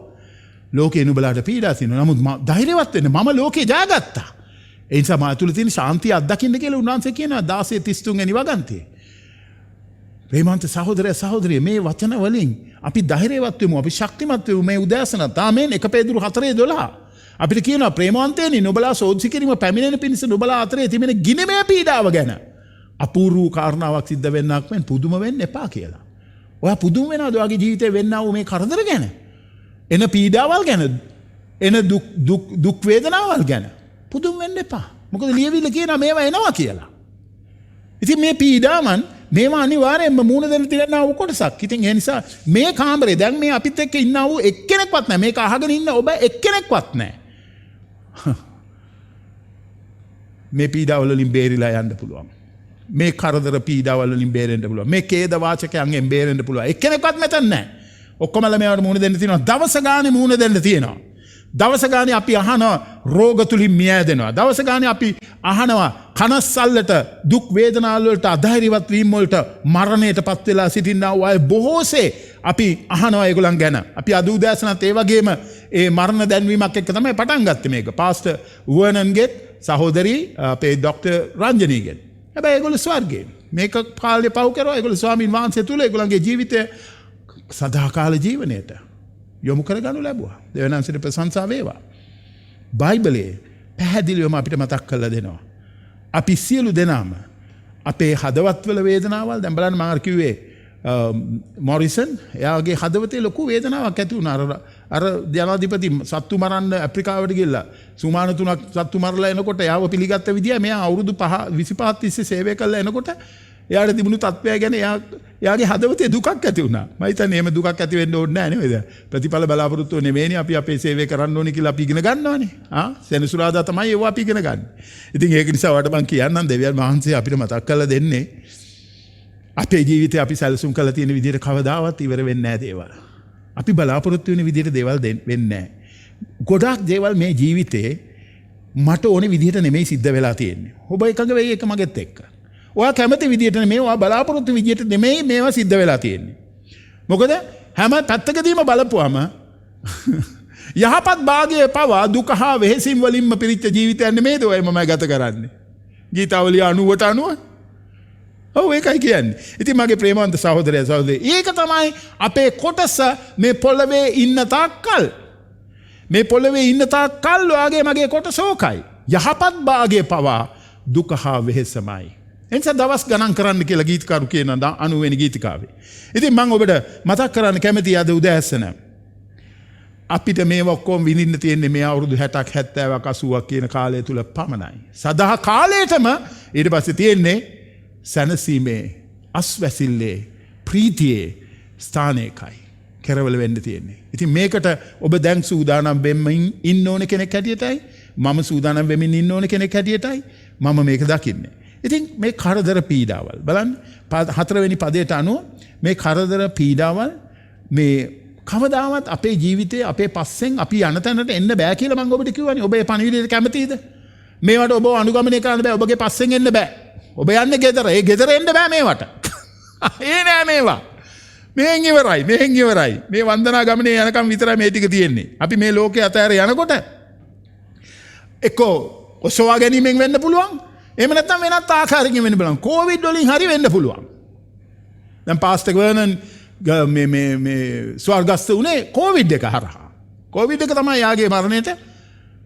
Speaker 1: ලෝකේ නුඹලාට පීඩා තියෙනවා. නමුත් ධෛර්යවත් වෙන්න මම ලෝකේ ජයගත්තා. ඒ නිසා මා තුල තියෙන ශාන්තිය අත්දකින්න කියලා උන්වහන්සේ කියනවා 16:33 වෙනි වගන්තියේ. ප්‍රේමවන්ත සහෝදරය සහෝදරිය මේ වචන වලින් අපි ධෛර්යවත් වෙමු. අපි ශක්තිමත් වෙමු මේ උදෑසනත්. ආමේන්. 1 පේදුරු 4:12 අපිට කියනවා ප්‍රේමවන්තයනි නුඹලා සෝදිසි කිරීම පැමිණෙන පිණිස නුඹලා අතරේ තිබෙන ගිනිමය පීඩාව ගැන අපූර්ව කාරණාවක් සිද්ධ වෙන්නක් මෙන් පුදුම වෙන්න එපා කියලා. ඔයා පුදුම වෙනවද ඔයාගේ ජීවිතේ වෙන්නා වූ මේ කරදර ගැන? එන පීඩාවල් ගැන, එන දුක් වේදනාවල් ගැන පුදුම වෙන්න එපා. මොකද ලියවිල්ල කියනවා මේවා එනවා කියලා. ඉතින් මේ පීඩාවන් මේවා අනිවාර්යයෙන්ම මූණ දෙන්න තියෙනා වූ කොටසක්. ඉතින් ඒ නිසා මේ කාමරේ දැන් මේ අපිත් එක්ක ඉන්නා වූ එක්කෙනෙක්වත් නැහැ. මේක අහගෙන ඉන්න ඔබ එක්කෙනෙක්වත් නැහැ. මේ පීඩාවල වලින් බේරිලා යන්න පුළුවන්. මේ කරදර පීඩාවල වලින් බේරෙන්න පුළුවන්. මේ ඛේද වාචකයන්ගෙන් බේරෙන්න පුළුවන්. එක්කෙනෙක්වත් මෙතන නැහැ. ඔක්කොමල මේවට මූණ දෙන්න තියෙනවා. දවස ගානේ මූණ දෙන්න තියෙනවා. දවස ගානේ අපි අහනවා රෝග තුලින් මියැදෙනවා. දවස ගානේ අපි අහනවා කනස්සල්ලට දුක් වේදනාවල් වලට අධෛර්යවත් වීම වලට මරණයටපත් වෙලා සිටිනා අය බොහෝසේ අපි අහනවා ඒගොල්ලන් ගැන. අපි අද උදෑසනත් ඒ වගේම ඒ මරණ දැන්වීමක් එක්ක තමයි පටන් ගත්තේ මේක. පාස්ටර් වර්නන්ගේ සහෝදරී අපේ ડોක්ටර් රංජනීගෙන්. හැබැයි ඒගොල්ලෝ ස්වර්ගයේ. මේක කාලේ පව් කරනවා ඒගොල්ලෝ ස්වාමීන් වහන්සේ තුල ඒගොල්ලන්ගේ ජීවිතය සදාකාල ජීවනයට යොමු කරගනු ලැබුවා. දෙවියන් වහන්සේට ප්‍රශංසා වේවා. බයිබලයේ පැහැදිලිවම අපිට මතක් කරලා දෙනවා. අපි සියලු දෙනාම අපේ හදවත්වල වේදනාවල් දැන් බලන්න මම අර කිව්වේ මොරිසන් එයාගේ හදවතේ ලොකු වේදනාවක් ඇති වුණා. අර ජනාධිපති සත්තු මරන්න ඇප්‍රිකාවට ගිහලා සුමාන 3ක් සත්තු මරලා එනකොට එයාව පිළිගත්ත විදිය මෙයා අවුරුදු 25 තිස්සේ සේවය කළා එනකොට එයාට තිබුණු තත්ත්වය ගැන එයාගේ හදවතේ දුකක් ඇති වුණා. මම හිතන්නේ එහෙම දුකක් ඇති වෙන්න ඕනේ නැහැ නේද? ප්‍රතිඵල බලාපොරොත්තු නෙවෙයිනේ අපි අපේ සේවය කරන්න ඕනේ කියලා අපි ඉගෙන ගන්නවානේ. සෙනසුරාදා තමයි ඒව අපි ඉගෙන ගන්න. ඉතින් ඒක නිසා ඔයාලට මම කියන්නම් දෙවියන් වහන්සේ අපිට මතක් කරලා දෙන්නේ අපේ ජීවිතේ අපි සැලසුම් කරලා තියෙන විදිහට කවදාවත් ඉවර වෙන්නේ නැහැ දේවල්. අපි බලාපොරොත්තු වෙන විදිහට දේවල් වෙන්නේ නැහැ. ගොඩාක් දේවල් මේ ජීවිතේ මට ඕනේ විදිහට නෙමෙයි සිද්ධ වෙලා තියෙන්නේ. ඔබ එකඟ වෙයි එක මගෙත් එක්ක. ඔයා කැමති විදිහට නෙමෙයි ඔයා බලාපොරොත්තු විදිහට නෙමෙයි මේවා සිද්ධ වෙලා තියෙන්නේ. මොකද හැම පැත්තකදීම බලපුවම යහපත් භාගයේ පවා දුක හා වෙහෙසීම් වලින්ම පිරිච්ච ජීවිතයක් නෙමෙයිද ඔය මම ගත කරන්නේ. ගීතාවලිය 90ට 90. ඔව් ඒකයි කියන්නේ. ඉතින් මගේ ප්‍රේමවන්ත සහෝදරයා සහෝදරිය ඒක තමයි අපේ කොටස මේ පොළවේ ඉන්න තාක්කල්. මේ පොළවේ ඉන්න තාක්කල් ඔයාගේ මගේ කොටස ඕකයි. යහපත් භාගයේ පවා දුක හා වෙහෙසමයි. එනිසා දවස් ගණන් කරන්න කියලා ගීතකරු කියන 90 වෙනි ගීතිකාවේ. ඉතින් මම ඔබට මතක් කරන්න කැමතියි අද උදෑසන. අපිට මේ ඔක්කොම විඳින්න තියෙන්නේ මේ අවුරුදු 60ක් 70ක් 80ක් කියන කාලය තුල පමණයි. සදා කාලයටම ඊට පස්සේ තියෙන්නේ සැනසීමේ අස්වැසිල්ලේ ප්‍රීතියේ ස්ථානයකයි කෙරවල වෙන්න තියෙන්නේ. ඉතින් මේකට ඔබ දැන් සූදානම් වෙමින් ඉන්න ඕන කෙනෙක් හැටියටයි මම සූදානම් වෙමින් ඉන්න ඕන කෙනෙක් හැටියටයි මම මේක දකින්නේ. ඉතින් මේ කරදර පීඩාවල් බලන්න 4 වෙනි පදයට අනුව මේ කරදර පීඩාවල් මේ කවදාවත් අපේ ජීවිතේ අපේ පස්සෙන් අපි යන තැනට එන්න බෑ කියලා මම ඔබට කිව්වනේ. ඔබ ඒ පණිවිඩයට කැමතිද? මේවට ඔබ අනුගමනය කරන්න බෑ. ඔබගේ පස්සෙන් එන්න බෑ. ඔබ යන්නේ ගෙදර. ඒ ගෙදර එන්න බෑ මේවට. ඒ නෑ මේවා. මෙහෙන් ඉවරයි. මෙහෙන් ඉවරයි. මේ වන්දනා ගමනේ යනකම් විතරයි මේ ටික තියෙන්නේ. අපි මේ ලෝකේ අතහැර යනකොට එක්කෝ ඔසවා ගැනීමෙන් වෙන්න පුළුවන්. එහෙම නැත්නම් වෙනත් ආකාරයකින් වෙන්න බලන්න. කොවිඩ් වලින් හරි වෙන්න පුළුවන්. දැන් පාස්ටර් වර්නන් මේ ස්වර්ගස්ත උනේ කොවිඩ් එක හරහා. කොවිඩ් එක තමයි යාගේ මරණයට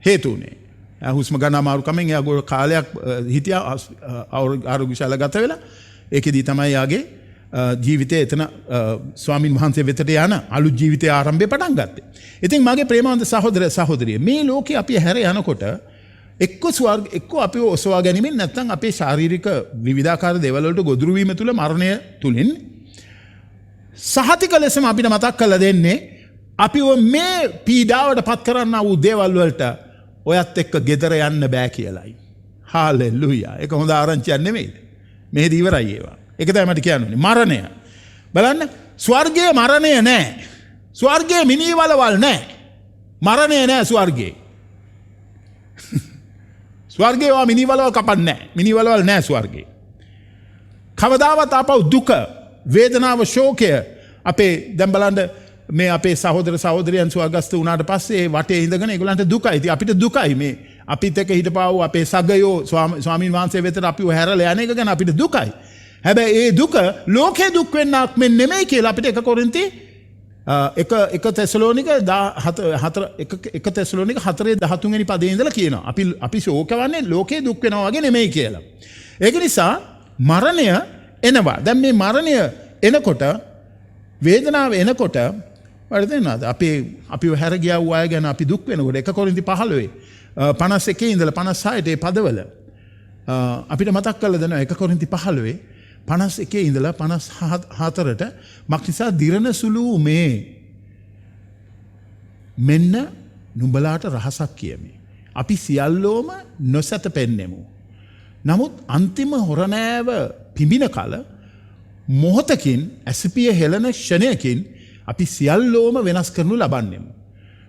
Speaker 1: හේතු උනේ. හුස්ම ගන්න අමාරුකමෙන් එයා ගොඩ කාලයක් හිටියා ආරෝග්‍යශාල ගත වෙලා. ඒකෙදී තමයි යාගේ ජීවිතය එතන ස්වාමින් වහන්සේ වෙතට යන අලුත් ජීවිතයේ ආරම්භය පටන් ගත්තේ. ඉතින් මගේ ප්‍රේමවන්ත සහෝදර සහෝදරිය මේ ලෝකේ අපි හැර යනකොට එක්ක අපි ඔසවා ගැනීමෙන් නැත්නම් අපේ ශාරීරික විවිධාකාර දේවල් වලට ගොදුරු වීම තුල මරණය තුලින් සහතික ලෙසම අපිට මතක් කරලා දෙන්නේ අපි මේ පීඩාවට පත් කරන්නා වූ දේවල් වලට ඔයත් එක්ක ගෙදර යන්න බෑ කියලායි. හාලෙලූයා. ඒක හොඳ ආරංචියක් නෙමෙයිද? මෙහෙදි ඉවරයි ඒවා. ඒක තමයි මට කියන්න මරණය. බලන්න ස්වර්ගයේ මරණය නැහැ. ස්වර්ගයේ මිනිවලවල් නැහැ. මරණය නැහැ ස්වර්ගයේ. ස්වර්ගයේ ඔයා මිනිවලවල් කපන්නේ නැහැ. මිනිවලවල් නැහැ ස්වර්ගේ. කවදාවත් ආපහු දුක, වේදනාව, ශෝකය අපේ දැන් බලන්න මේ අපේ සහෝදර සහෝදරියන් ස්වර්ගස්ත වුණාට පස්සේ වටේ ඉඳගෙන ඒගොල්ලන්ට දුකයි. ඉතින් අපිට දුකයි මේ අපිත් එක්ක හිටපාවු අපේ සගයෝ ස්වාමීන් වහන්සේ වෙතට අපිව හැරලා යන එක ගැන අපිට දුකයි. හැබැයි ඒ දුක ලෝකේ දුක් වෙන්නක් මෙන් නෙමෙයි කියලා අපිට 1 කොරින්ති 1 තෙසලෝනික 1 තෙසලෝනික 4:13 වෙනි පදේ ඉඳලා කියනවා. අපි ශෝකවන්නේ ලෝකේ දුක් වෙනවා වගේ නෙමෙයි කියලා. ඒක නිසා මරණය එනවා. දැන් මේ මරණය එනකොට වේදනාව එනකොට වර්ධනවාද අපිව හැර ගියා වූ අය ගැන අපි දුක් වෙනකොට 1 කොරින්ති 15 ඉඳලා 56 ඒ පදවල අපිට මතක් කරලා දෙනවා 1 කොරින්ති 15 51 ඉඳලා 54ට මක්නිසා දිරණ සුළු මේ මෙන්න නුඹලාට රහසක් කියමි. අපි සියල්ලෝම නොසැතපෙන්නෙමු. නමුත් අන්තිම හොරනෑව පිඹින කල මොහොතකින් ඇසිපිය හෙළන ක්ෂණයකින් අපි සියල්ලෝම වෙනස් කරනු ලබන්නෙමු.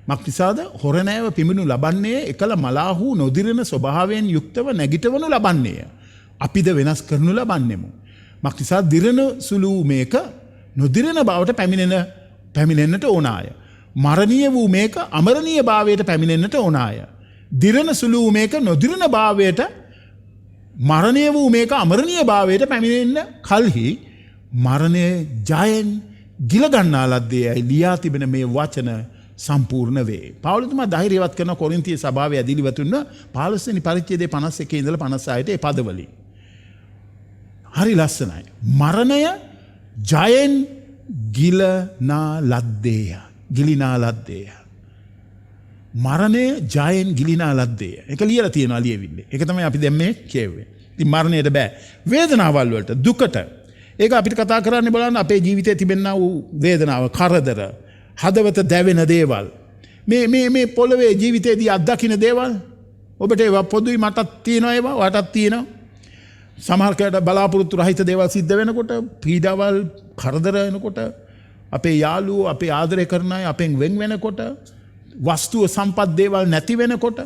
Speaker 1: මක්නිසාද හොරනෑව පිඹිනු ලබන්නේ එකල මලාහු නොදිරෙන ස්වභාවයෙන් යුක්තව නැගිටවනු ලබන්නේය. අපිද වෙනස් කරනු ලබන්නෙමු. මක්නිසා දිරණ සුළු මේක නොදිරෙන බවට පැමිණෙන්නට ඕනාය. මරණීය වූ මේක අමරණීය භාවයට පැමිණෙන්නට ඕනාය. දිරණ සුළු මේක නොදිරෙන භාවයට මරණීය වූ මේක අමරණීය භාවයට පැමිණෙන්න කල්හි මරණය ජයෙන් ගිලගන්නා ලද්දේයි ලියා තිබෙන මේ වචන සම්පූර්ණ වේ. පවුලතුමා ධෛර්යවත් කරන කොරින්තිය සභාවේ ඇදිලිවතුන්ව 15 වෙනි පරිච්ඡේදයේ 51 ඉඳලා 56ට ඒ පදවලින්. හරි ලස්සනයි. මරණය ජයෙන් ගිලිනා ලද්දේය. මරණය ජයෙන් ගිලිනා ලද්දේය. ඒක ලියලා තියෙනවා ලියවිල්ලේ. ඒක තමයි අපි දැන් මේ කියුවේ. ඉතින් මරණයට බෑ. වේදනාවල් වලට දුකට ඒක අපිට කතා කරන්න බලන්න අපේ ජීවිතයේ තිබෙනා වූ වේදනාව, කරදර, හදවත දැවෙන දේවල්. මේ පොළවේ ජීවිතයේදී අත්දකින්න දේවල් ඔබට ඒවා පොදුයි මටත් තියෙනවා ඒවා ඔයාටත් තියෙනවා. සමහරකට බලාපොරොත්තු රහිත දේවල් සිද්ධ වෙනකොට, පීඩාවල්, කරදර එනකොට, අපේ යාළුවෝ, අපේ ආදරය කරන අය අපෙන් වෙන් වෙනකොට, වස්තුව සම්පත් දේවල් නැති වෙනකොට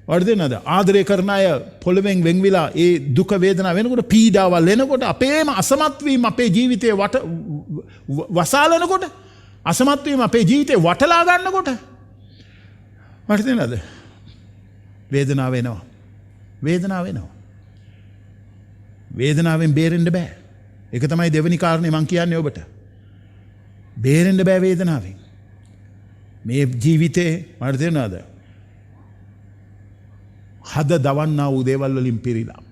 Speaker 1: වර්ධනද ආදරය කරන අය පොළවෙන් වෙන් වෙලා ඒ දුක වේදනා වෙනකොට, පීඩාවල් එනකොට, අපේම අසමත් වීම අපේ ජීවිතේ වසාලනකොට, අසමත් වීම අපේ ජීවිතේ වටලා ගන්නකොට වර්ධනද වේදනාව එනවා. වේදනාවෙන් බේරෙන්න බෑ. ඒක තමයි දෙවෙනි කාරණේ මං කියන්නේ ඔබට. බේරෙන්න බෑ වේදනාවෙන්. මේ ජීවිතේ වර්ධනද හද දවන්නා වූ දේවල් වලින් පිරීලා.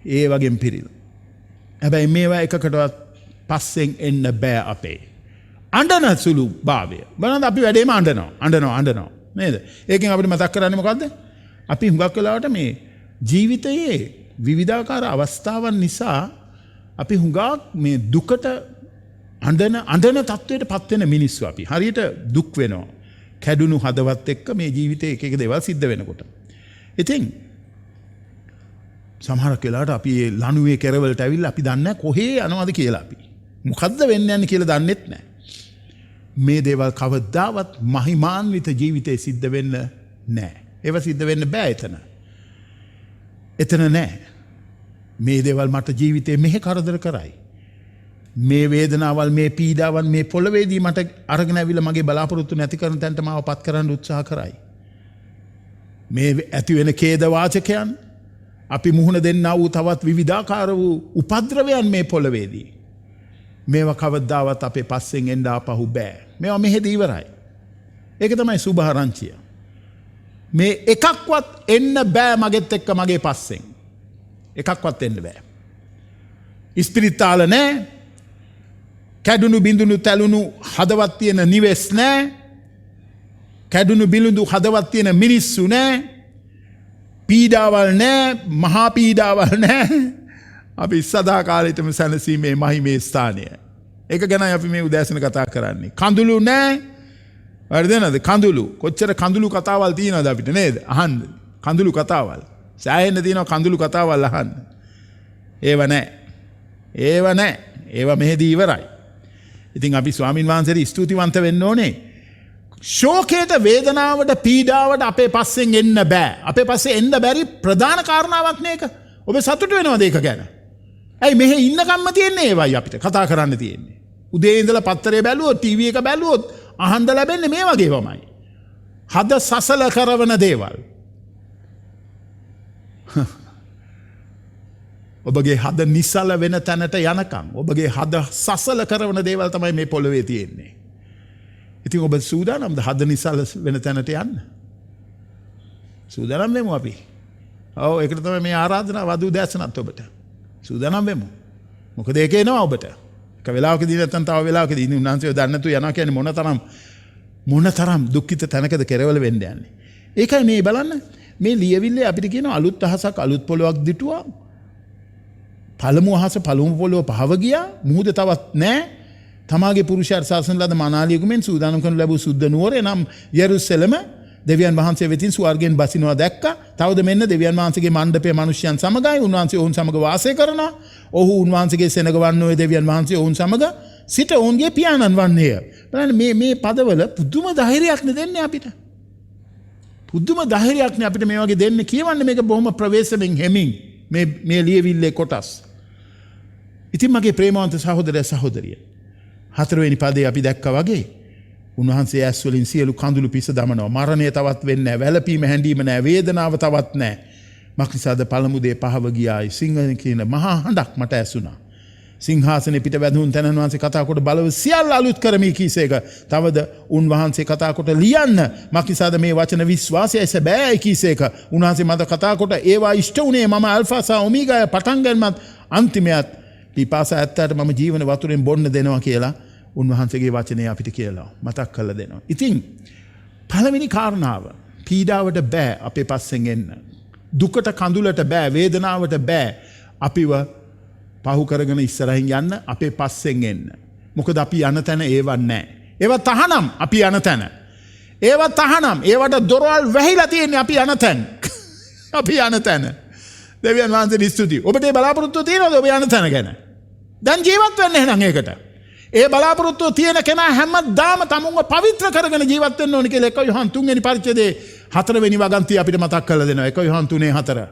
Speaker 1: ඒ වගේම පිරීලා. හැබැයි මේවා එකකටවත් පස්සෙන් එන්න බෑ අපේ. අඬන සුළු භාවය. බලන්න අපි වැඩේම අඬනවා. නේද? ඒකෙන් අපිට මතක් කරන්නේ මොකද්ද? අපි හුඟක් වෙලාවට මේ ජීවිතයේ විවිධාකාර අවස්ථාවන් නිසා අපි හුඟක් මේ දුකට අඬන තත්වයට පත් වෙන මිනිස්සු අපි. හරියට දුක් වෙනවා. කැඩුණු හදවත් එක්ක මේ ජීවිතේ එක දේවල් සිද්ධ වෙනකොට. ඉතින් සමහරක් වෙලාවට අපි මේ ලණුවේ කෙරවලට ඇවිල්ලා අපි දන්නේ නැහැ කොහේ යනවද කියලා අපි. මොකද්ද වෙන්න යන්නේ කියලා දන්නෙත් නැහැ. මේ දේවල් කවදාවත් මහිමාන්විත ජීවිතේ සිද්ධ වෙන්න නැහැ. ඒව සිද්ධ වෙන්න බෑ එතන නැහැ. මේ දේවල් මට ජීවිතේ මෙහෙ කරදර කරයි. මේ වේදනාවල්, මේ පීඩාවන් මේ පොළවේදී මට අරගෙන ඇවිල්ලා මගේ බලාපොරොත්තු නැති කරන තැනට මාව පත් කරන්න උත්සාහ කරයි. මේ ඇති වෙන ඛේද වාචකයන්, අපි මුහුණ දෙන්නා වූ තවත් විවිධාකාර වූ උපද්‍රවයන් මේ පොළවේදී. මේවා කවදාවත් අපේ පස්සෙන් එන්න ආපහු බෑ. මේවා මෙහෙදී ඉවරයි. ඒක තමයි සුභාරංචිය. මේ එකක්වත් එන්න බෑ මගෙත් එක්ක මගේ පස්සෙන්. එකක්වත් එන්න බෑ. ඉස්පිරිතාල නෑ. කැඩුණු බිඳුණු තැලුණු හදවත් තියෙන නිවෙස් නෑ. කැඩුණු බිඳුණු හදවත් තියෙන මිනිස්සු නෑ. පීඩාවල් නෑ. මහා පීඩාවල් නෑ. අපි සදාකාලෙටම සැනසීමේ මහිමේ ස්ථානය. ඒක ගැනයි අපි මේ උදෑසන කතා කරන්නේ. කඳුළු නෑ. වර්ධනද කඳුළු. කොච්චර කඳුළු කතාවල් තියෙනවද අපිට නේද? අහන්න. කඳුළු කතාවල්. සෑහෙන්න තියෙනවා කඳුළු කතාවල් අහන්න. ඒව නෑ. ඒව මෙහෙදී ඉවරයි. ඉතින් අපි ස්වාමින් වහන්සේට ස්තුතිවන්ත වෙන්න ඕනේ. ශෝකයට වේදනාවට පීඩාවට අපේ පස්සෙන් එන්න බෑ. අපේ පස්සේ එන්න බැරි ප්‍රධාන කාරණාවක් මේක. ඔබ සතුට වෙනවද ඒක ගැන? ඇයි මෙහෙ ඉන්නකම්ම තියෙන්නේ ඒවයි අපිට කතා කරන්න තියෙන්නේ. උදේ ඉඳලා පත්තරේ බැලුවොත් ටීවී එක බැලුවොත් අහන්න ලැබෙන්නේ මේ වගේ වමයි. හද සසල කරවන දේවල්. ඔබගේ හද නිසල වෙන තැනට යනකම් ඔබගේ හද සසල කරවන දේවල් තමයි මේ පොළොවේ තියෙන්නේ. ඉතින් ඔබ සූදානම්ද හද නිසල වෙන තැනට යන්න? සූදානම් වෙමු අපි. ඔව් ඒකට තමයි මේ ආරාධනාව වදු දැසනත් ඔබට. සූදානම් වෙමු. මොකද ඒක එනවා ඔබට. එක වෙලාවකදී නැත්නම් තව වෙලාවකදී ඉන්නේ උන්වහන්සේ දන්නේ නැතුව යනවා කියන්නේ මොනතරම් දුක්ඛිත තැනකද කෙරවල වෙන්න යන්නේ. ඒකයි මේ බලන්න මේ ලියවිල්ලේ අපිට කියන අලුත් අහසක් අලුත් පොළොවක් දිටුවා. පළමු අහස පළමු පොළොව පහව ගියා. මුහුද තවත් නැහැ. තමාගේ පුරුෂයාට සාසන ලද මනාලියකුමෙන් සූදානම් කරනු ලැබූ සුද්ධ නුවර එනම් යෙරුසලම දෙවියන් වහන්සේ වෙතින් ස්වර්ගයෙන් බසිනවා දැක්කා. තවද මෙන්න දෙවියන් වහන්සේගේ මණ්ඩපයේ මිනිසයන් සමගයි උන්වහන්සේ ඔවුන් සමග වාසය කරනවා. ඔහු උන්වහන්සේගේ සෙනග වන්නේ දෙවියන් වහන්සේ ඔවුන් සමග සිට ඔවුන්ගේ පියාණන් වන්නේය. බලන්න මේ පදවල පුදුම ධෛර්යයක් නේ දෙන්නේ අපිට. පුදුම ධෛර්යයක් නේ අපිට මේ වගේ දෙන්නේ. කියවන්නේ මේක බොහොම ප්‍රවේශමෙන් හැමින් මේ ලියවිල්ලේ කොටස්. ඉතින් මගේ ප්‍රේමවන්ත සහෝදරය සහෝදරිය 4 වෙනි පදේ අපි දැක්කා වගේ උන්වහන්සේ ඇස් වලින් සියලු කඳුළු පිස දමනවා. මරණය තවත් වෙන්නේ නැහැ. වැළපීම හැඬීම නැහැ. වේදනාව තවත් නැහැ. මක්නිසාද පළමු දේ පහව ගියායි. සිංහලෙන් කියන මහා හඬක් මට ඇසුණා. සිංහාසනේ පිට වැදුණු තැන උන්වහන්සේ කතා කොට බලව සියල්ල අලුත් කරමි කීසේක. තවද උන්වහන්සේ කතා කොට ලියන්න. මක්නිසාද මේ වචන විශ්වාසයයි සැබෑයි කීසේක. උන්වහන්සේ මට කතා කොට ඒවා ඉෂ්ට උනේ මම අල්ෆා සහ ඔමේගා පටන් ගන්නත් අන්තිමයත් පිපාස ඇත්තට මම ජීවන වතුරෙන් බොන්න දෙනවා කියලා උන්වහන්සේගේ වචනය අපිට කියලා මතක් කරලා දෙනවා. ඉතින් පළවෙනි කාරණාව පීඩාවට බෑ අපේ පස්සෙන් එන්න. දුකට කඳුලට බෑ වේදනාවට බෑ අපිව පහු කරගෙන ඉස්සරහින් යන්න අපේ පස්සෙන් එන්න. මොකද අපි යන තැන ඒව නැහැ. ඒව තහනම් අපි යන තැන. ඒව තහනම් ඒවට දොරවල් වැහිලා තියෙන්නේ අපි යන තැන. අපි යන තැන. දෙවියන් වහන්සේට ස්තුතියි. ඔබට ඒ බලාපොරොත්තුව තියෙනවද ඔබ යන තැන ගැන? දැන් ජීවත් වෙන්න එහෙනම් ඒකට. ඒ බලාපොරොත්තුව තියෙන කෙනා හැමදාම තමුන්ව පවිත්‍ර කරගෙන ජීවත් වෙන්න ඕනි කියලා 1 යොහන් 3 වෙනි පරිච්ඡේදයේ 4 වෙනි වගන්තිය අපිට මතක් කරලා දෙනවා. 1 යොහන් 3:4.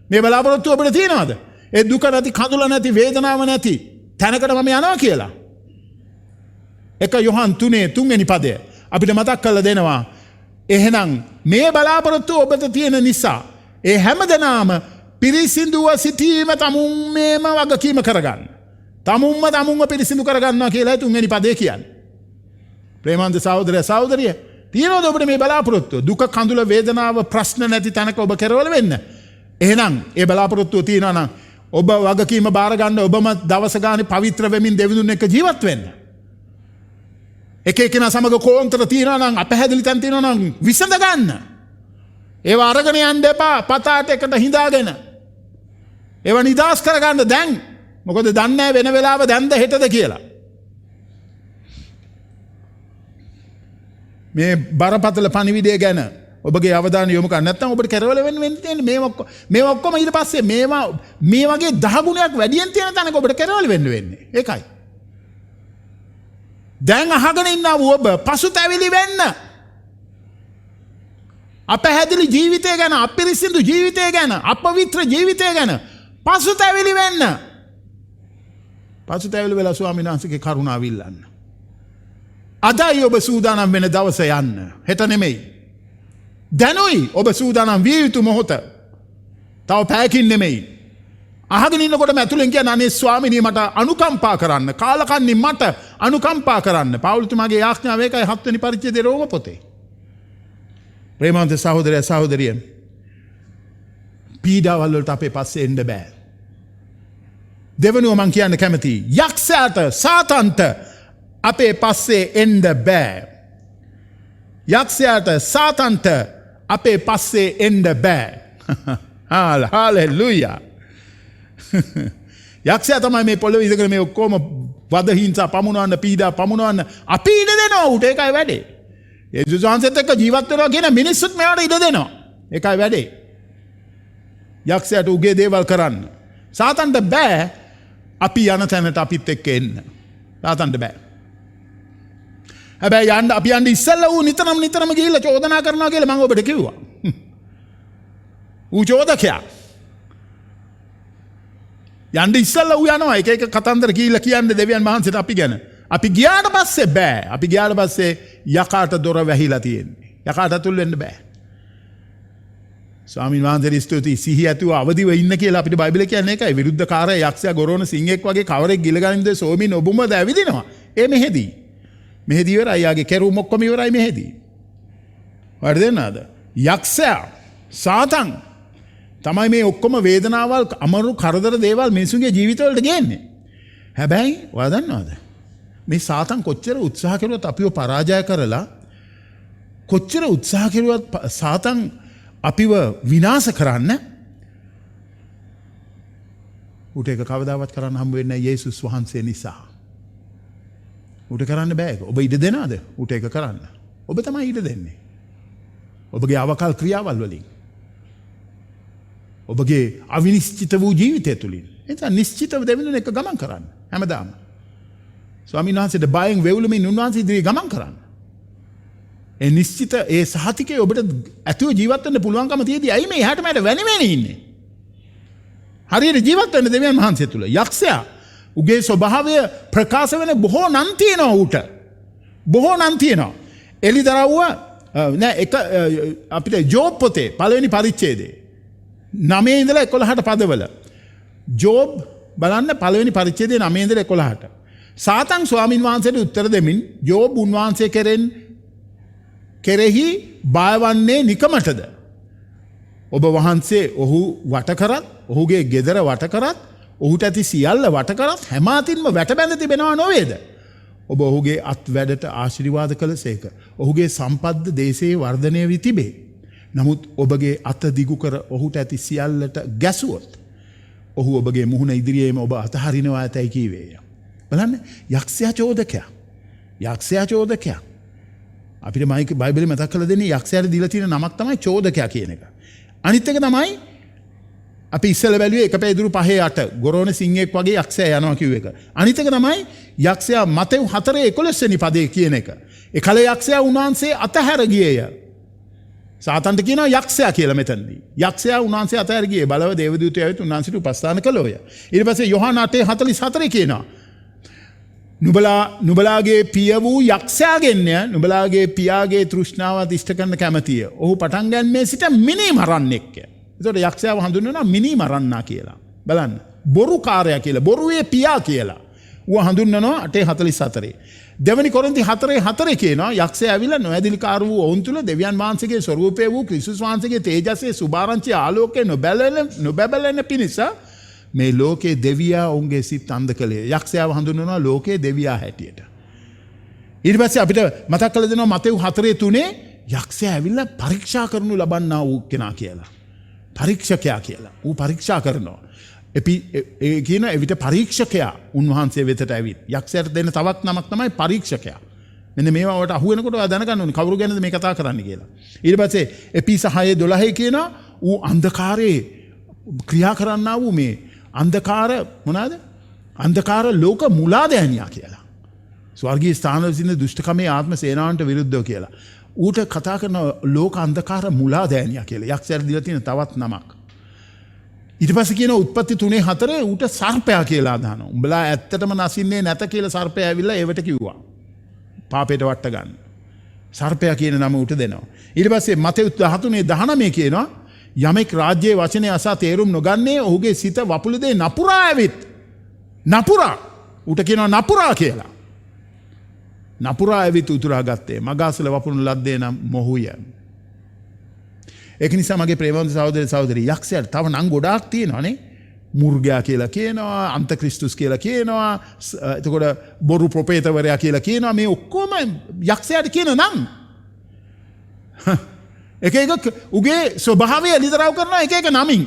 Speaker 1: මේ බලාපොරොත්තුව ඔබට තියෙනවද? ඒ දුක නැති කඳුල නැති වේදනාව නැති තැනකට මම යනවා කියලා. 1 යොහන් 3 වෙනි පදය අපිට මතක් කරලා දෙනවා. එහෙනම් මේ බලාපොරොත්තුව ඔබට තියෙන නිසා ඒ හැමදෙනාම පිරිසිදුව සිටීම තමුන්මේම වගකීම කරගන්න. තමුන්ම පිරිසිදු කරගන්නවා කියලා 3 වෙනි පදේ කියන්නේ. ප්‍රේමන්ත සහෝදරය සහෝදරිය තියෙනවද ඔබට මේ බලාපොරොත්තුව? දුක කඳුල වේදනාව ප්‍රශ්න නැති තැනක ඔබ කෙරවල වෙන්න. එහෙනම් ඒ බලාපොරොත්තුව තියෙනවා නම් ඔබ වගකීම බාර ගන්න. ඔබම දවස ගානේ පවිත්‍ර වෙමින් දෙවිඳුන් එක්ක ජීවත් වෙන්න. එක එකනා සමග කෝන්තර තියෙනවා නම් අපහැදිලි තැන් තියෙනවා නම් විසඳ ගන්න. ඒවා අරගෙන යන්න එපා පතාට එකට හිඳාගෙන. ඒවා නිදාස් කරගන්න දැන්. මොකද දන්නේ වෙන වෙලාව දැන්ද හෙටද කියලා. මේ බරපතල පණිවිඩය ගැන ඔබගේ අවධානය යොමු කරන්න නැත්නම් ඔබට කෙරවල වෙන්න තියෙන්නේ මේ ඔක්කොම ඊට පස්සේ මේ වගේ 10 ගුණයක් වැඩියෙන් තියෙන තැනක ඔබට කෙරවල වෙන්නේ. ඒකයි. දැන් අහගෙන ඉන්නා ඔබ පසුතැවිලි වෙන්න. අපහැදිලි ජීවිතය ගැන, අපිරිසිදු ජීවිතය ගැන, අපවිත්‍ර ජීවිතය ගැන පසුතැවිලි වෙන්න. පසුතැවිලි වෙලා ස්වාමීන් වහන්සේගේ කරුණාව ඉල්ලන්න. අදයි ඔබ සූදානම් වෙන දවස යන්න. හෙට නෙමෙයි. දැනුයි ඔබ සූදානම් විය යුතු මොහොත. තව පැයකින් නෙමෙයි. අහගෙන ඉන්නකොට මැතුලෙන් කියන අනේ ස්වාමීනි මට අනුකම්පා කරන්න. කාලකන්ණි මට අනුකම්පා කරන්න. පෞලතුමාගේ යාඥාව ඒකයි 7 වෙනි පරිච්ඡේදයේ රෝම පොතේ. ප්‍රේමවන්ත සහෝදරය සහෝදරිය පීඩාවල් වලට අපේ පස්සේ එන්න බෑ. දෙවනුව මං කියන්න කැමතියි. යක්ෂයාට සාතන්ට අපේ පස්සේ එන්න බෑ. යක්ෂයාට සාතන්ට අපේ පස්සේ එන්න බෑ. හාලෙලූයා. යක්ෂයා තමයි මේ පොළොව ඉඳගෙන මේ ඔක්කොම වද හිංසා පමුණවන්න පීඩා පමුණවන්න අපි ඉඩ දෙනවා උට. ඒකයි වැඩේ. යේසුස් වහන්සේත් එක්ක ජීවත් වෙනවා කියන මිනිස්සුත් මේවට ඉඩ දෙනවා. ඒකයි වැඩේ. යක්ෂයාට උගේ දේවල් කරන්න. සාතන්ට බෑ අපි යන තැනට අපිත් එක්ක එන්න. සාතන්ට බෑ. හැබැයි යන්න අපි යන්න ඉස්සෙල්ලා ඌ නිතරම ගිහිල්ලා චෝදනා කරනවා කියලා මම ඔබට කිව්වා. ඌ චෝදකයා. යන්න ඉස්සෙල්ලා ඌ යනවා එක කතන්දර ගිහිල්ලා කියන්නේ දෙවියන් වහන්සේට අපි ගැන. අපි ගියාට පස්සේ බෑ. අපි ගියාට පස්සේ යකාට දොර වැහිලා තියෙන්නේ. යකාට අතුල් වෙන්න බෑ. ස්වාමීන් වහන්සේට ස්තුතියි සිහිය ඇතුව අවදිව ඉන්න කියලා අපිට බයිබලේ කියන්නේ ඒකයි. විරුද්ධකාරය යක්ෂයා ගොරෝන සිංහෙක් වගේ කවරෙක් ගිලගනින්ද සෝමින් ඔබම දැවිදිනවා. ඒ මෙහෙදී. මෙහෙදී ඉවරයි. යාගේ කෙරුම් ඔක්කොම ඉවරයි මෙහෙදී. වර්ධනනාද? යක්ෂයා සාතන් තමයි මේ ඔක්කොම වේදනාවල් අමරු කරදර දේවල් මිනිසුන්ගේ ජීවිතවලට ගේන්නේ. හැබැයි ඔයා දන්නවද? මේ සාතන් කොච්චර උත්සාහ කරුවත් අපිව පරාජය කරලා කොච්චර උත්සාහ කරුවත් සාතන් අපිව විනාශ කරන්න උට ඒක කවදාවත් කරන්න හම්බ වෙන්නේ නැහැ යේසුස් වහන්සේ නිසා. උට කරන්න බෑ ඒක. ඔබ ඉඩ දෙනවද? උට ඒක කරන්න. ඔබ තමයි ඉඩ දෙන්නේ. ඔබගේ අවකල් ක්‍රියාවල් වලින්. ඔබගේ අවිනිශ්චිත වූ ජීවිතය තුළින්. එතන නිශ්චිතව දෙවිඳුන එක ගමන් කරන්න. හැමදාම. ස්වාමීන් වහන්සේට බයෙන් වෙවුලමින් උන්වහන්සේ ඉදිරියේ ගමන් කරන්න. ඒ නිශ්චිත ඒ සහතිකය ඔබට ඇතුව ජීවත් වෙන්න පුළුවන්කම තියෙදී ඇයි මේ එහාට මෙහාට වැනිවෙන්නේ ඉන්නේ? හරියට ජීවත් වෙන්න දෙවියන් වහන්සේ තුල. යක්ෂයා උගේ ස්වභාවය ප්‍රකාශ වෙන බොහෝ නම් තියෙනවා ඌට. බොහෝ නම් තියෙනවා. එලිදරව්ව නෑ එක අපිට ජෝබ් පොතේ පළවෙනි පරිච්ඡේදයේ 9 ඉඳලා 11ට පදවල ජෝබ් බලන්න පළවෙනි පරිච්ඡේදයේ 9 ඉඳලා 11ට. සාතන් ස්වාමින් වහන්සේට උත්තර දෙමින් ජෝබ් උන්වහන්සේ කෙරෙහි බයවන්නේ නිකමටද? ඔබ වහන්සේ ඔහු වට කරත්, ඔහුගේ ගෙදර වට කරත්, ඔහුට ඇති සියල්ල වට කරත් හැම අතින්ම වැටබැඳ තිබෙනවා නොවේද? ඔබ ඔහුගේ අත් වැඩට ආශිර්වාද කළසේක. ඔහුගේ සම්පත්ද දේශයේ වර්ධනය වී තිබේ. නමුත් ඔබගේ අත දිගු කර ඔහුට ඇති සියල්ලට ගැසුවොත් ඔහු ඔබගේ මුහුණ ඉදිරියේම ඔබ අතහරිනවා ඇතැයි කීවේය. බලන්න යක්ෂයා චෝදකයා. යක්ෂයා චෝදකයා. අපිට මයික බයිබලෙ මතක් කරලා දෙන්නේ යක්ෂයාට දීලා තියෙන නමක් තමයි චෝදකයා කියන එක. අනිත් එක තමයි අපි ඉස්සෙල්ලා බැලුවේ 1:5-8 ගොරෝන සිංහෙක් වගේ යක්ෂයා යනවා කිව්ව එක. අනිත් එක තමයි යක්ෂයා මතෙව් 4:11 වෙනි පදේ කියන එක. එකල යක්ෂයා උන්වහන්සේ අතහැර ගියේය. සාතන්ට කියනවා යක්ෂයා කියලා මෙතනදී. යක්ෂයා උන්වහන්සේ අතහැර ගියේ. බලව දේවදූතයෝ ඇවිත් උන්වහන්සේට උපස්ථාන කළෝය. ඊට පස්සේ යොහාන 8:44 කියනවා නුබලාගේ පිය වූ යක්ෂයාගෙන්ය නුබලාගේ පියාගේ තෘෂ්ණාවත් ඉෂ්ට කරන්න කැමතිය. ඔහු පටන් ගැන්මේ සිට මිනී මරන්නෙක්ය. එතකොට යක්ෂයාව හඳුන්වනවා මිනී මරන්නා කියලා. බලන්න. බොරුකාරයා කියලා. බොරුවේ පියා කියලා. ඌව හඳුන්වනවා 8:44. දෙවනි කොරින්ති 4:4 කියනවා යක්ෂයා ඇවිල්ලා නොඇදිලිකාර වූ ඔවුන් තුල දෙවියන් වහන්සේගේ ස්වරූපය වූ ක්‍රිස්තුස් වහන්සේගේ තේජස්සේ සුභාරංචි ආලෝකයේ නොබැබලෙන පිණිස මේ ලෝකේ දෙවියා ඔවුන්ගේ සිත් අන්ධ කළේ. යක්ෂයාව හඳුන්වනවා ලෝකේ දෙවියා හැටියට. ඊට පස්සේ අපිට මතක් කරලා දෙනවා මතෙව් 4:3 යක්ෂයා ඇවිල්ලා පරීක්ෂා කරනු ලබන්නා වූ කෙනා කියලා. පරීක්ෂකයා කියලා. ඌ පරීක්ෂා කරනවා. ඒ කියන එවිට පරීක්ෂකයා උන්වහන්සේ වෙතට ඇවිත් යක්ෂයාට දෙන්න තවත් නමක් තමයි පරීක්ෂකයා. මෙන්න මේවට අහු වෙනකොට ඔයා දැනගන්න ඕනේ කවුරු ගැනද මේ කතා කරන්නේ කියලා. ඊට පස්සේ එපිස 6:12 කියනවා ඌ අන්ධකාරයේ ක්‍රියා කරන්නා වූ මේ අන්ධකාර මොනවාද? අන්ධකාර ලෝක මුලාදෑනියා කියලා. ස්වර්ගීය ස්ථානවල සිටින දුෂ්ටකමේ ආත්ම සේනාවන්ට විරුද්ධව කියලා. ඌට කතා කරන ලෝක අන්ධකාර මුලාදෑනියා කියලා. යක්ෂයාට දීලා තියෙන තවත් නමක්. ඊට පස්සේ කියන උත්පත්ති 3:4 ඌට සර්පයා කියලා අදහනවා. උඹලා ඇත්තටම නසින්නේ නැත කියලා සර්පයා ඇවිල්ලා ඒවට කිව්වා. පාපයට වට ගන්න. සර්පයා කියන නම ඌට දෙනවා. ඊට පස්සේ මතෙව් 13:19 කියනවා යමෙක් රාජ්‍යයේ වචනේ අසා තේරුම් නොගන්නේ ඔහුගේ සිත වපුළු දෙේ නපුරා ඇවිත්. නපුරා. ඌට කියනවා නපුරා කියලා. නපුරා ඇවිත් උතුරා ගත්තේ. මගාසල වපුණු ලද්දේ නම් මොහුය. ඒක නිසා මගේ ප්‍රේමවන්ත සහෝදර සහෝදරි යක්ෂයාට තව නම් ගොඩාක් තියෙනවානේ. මුර්ගයා කියලා කියනවා, අන්තක්‍රිස්තුස් කියලා කියනවා, එතකොට බොරු ප්‍රොපේතවරයා කියලා කියනවා. මේ ඔක්කොම යක්ෂයාට කියන නම්. එක උගේ ස්වභාවය එළිදරව් කරනවා එක නමින්.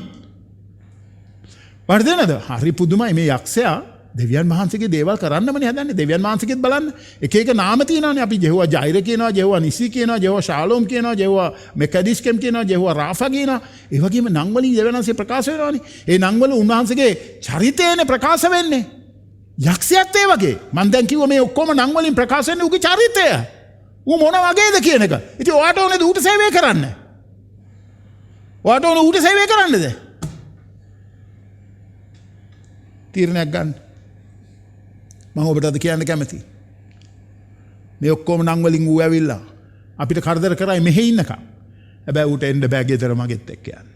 Speaker 1: වර්ධනද? හරි පුදුමයි මේ යක්ෂයා දෙවියන් වහන්සේගේ දේවල් කරන්නමනේ හදන්නේ. දෙවියන් වහන්සේගෙත් බලන්න එක නාම තියෙනවානේ. අපි ජෙහුවා ජෛර කියනවා, ජෙහුවා නිසි කියනවා, ජෙහුවා ශාලෝම් කියනවා, ජෙහුවා මෙකඩිස්කම් කියනවා, ජෙහුවා රාෆා කියනවා. ඒ වගේම නම් වලින් දෙවියන් වහන්සේ ප්‍රකාශ වෙනවානේ. ඒ නම් වල උන්වහන්සේගේ චරිතයනේ ප්‍රකාශ වෙන්නේ. යක්ෂයාත් ඒ වගේ. මම දැන් කිව්වා මේ ඔක්කොම නම් වලින් ප්‍රකාශ වෙන්නේ උගේ චරිතය. ඌ මොන වගේද කියන එක. ඉතින් ඔයාට ඕනේ ඌට සේවය කරන්න. ඔයාට ඕනේ ඌට සේවය කරන්නද? තීරණයක් ගන්න. මම ඔබට අද කියන්න කැමතියි. මේ ඔක්කොම නම් වලින් ඌ ඇවිල්ලා අපිට කරදර කරයි මෙහෙ ඉන්නකම්. හැබැයි ඌට එන්න බෑ ගෙදර මගෙත් එක්ක යන්න.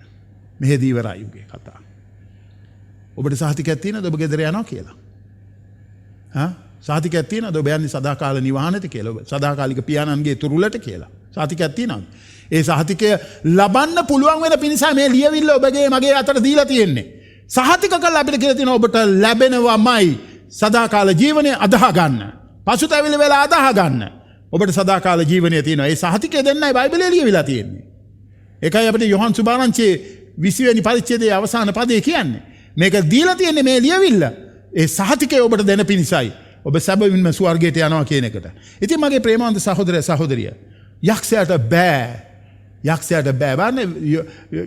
Speaker 1: මෙහෙදී ඉවරයි ඌගේ කතාව. ඔබට සහතිකයක් තියෙනවද ඔබ ගෙදර යනවා කියලා? සහතිකයක් තියෙනවද ඔබ යන්නේ සදාකාල නිවහනට කියලා? ඔබ සදාකාලික පියාණන්ගේ තුරුලට කියලා? සහතිකයක් තියෙනවද? ඒ සහතිකය ලබන්න පුළුවන් වෙන පිණිසයි මේ ලියවිල්ල ඔබගේ මගේ අතට දීලා තියෙන්නේ. සහතික කරලා අපිට කියලා තියෙනවා ඔබට ලැබෙනවමයි සදාකාල ජීවනය අදහා ගන්න. පසුතැවිලි වෙලා අදහා ගන්න. ඔබට සදාකාල ජීවනය තියෙනවා. ඒ සහතිකය දෙන්නයි බයිබලයේ ලියවිලා තියෙන්නේ. ඒකයි අපිට යොහන් සුභාරංචියේ 20 වෙනි පරිච්ඡේදයේ අවසාන පදේ කියන්නේ. මේක දීලා තියෙන්නේ මේ ලියවිල්ල. ඒ සහතිකය ඔබට දෙන පිණිසයි. ඔබ සැබවින්ම ස්වර්ගයට යනවා කියන එකට. ඉතින් මගේ ප්‍රේමවන්ත සහෝදරය සහෝදරිය, යක්ෂයාට බෑ. යක්ෂයාට බෑ. බලන්න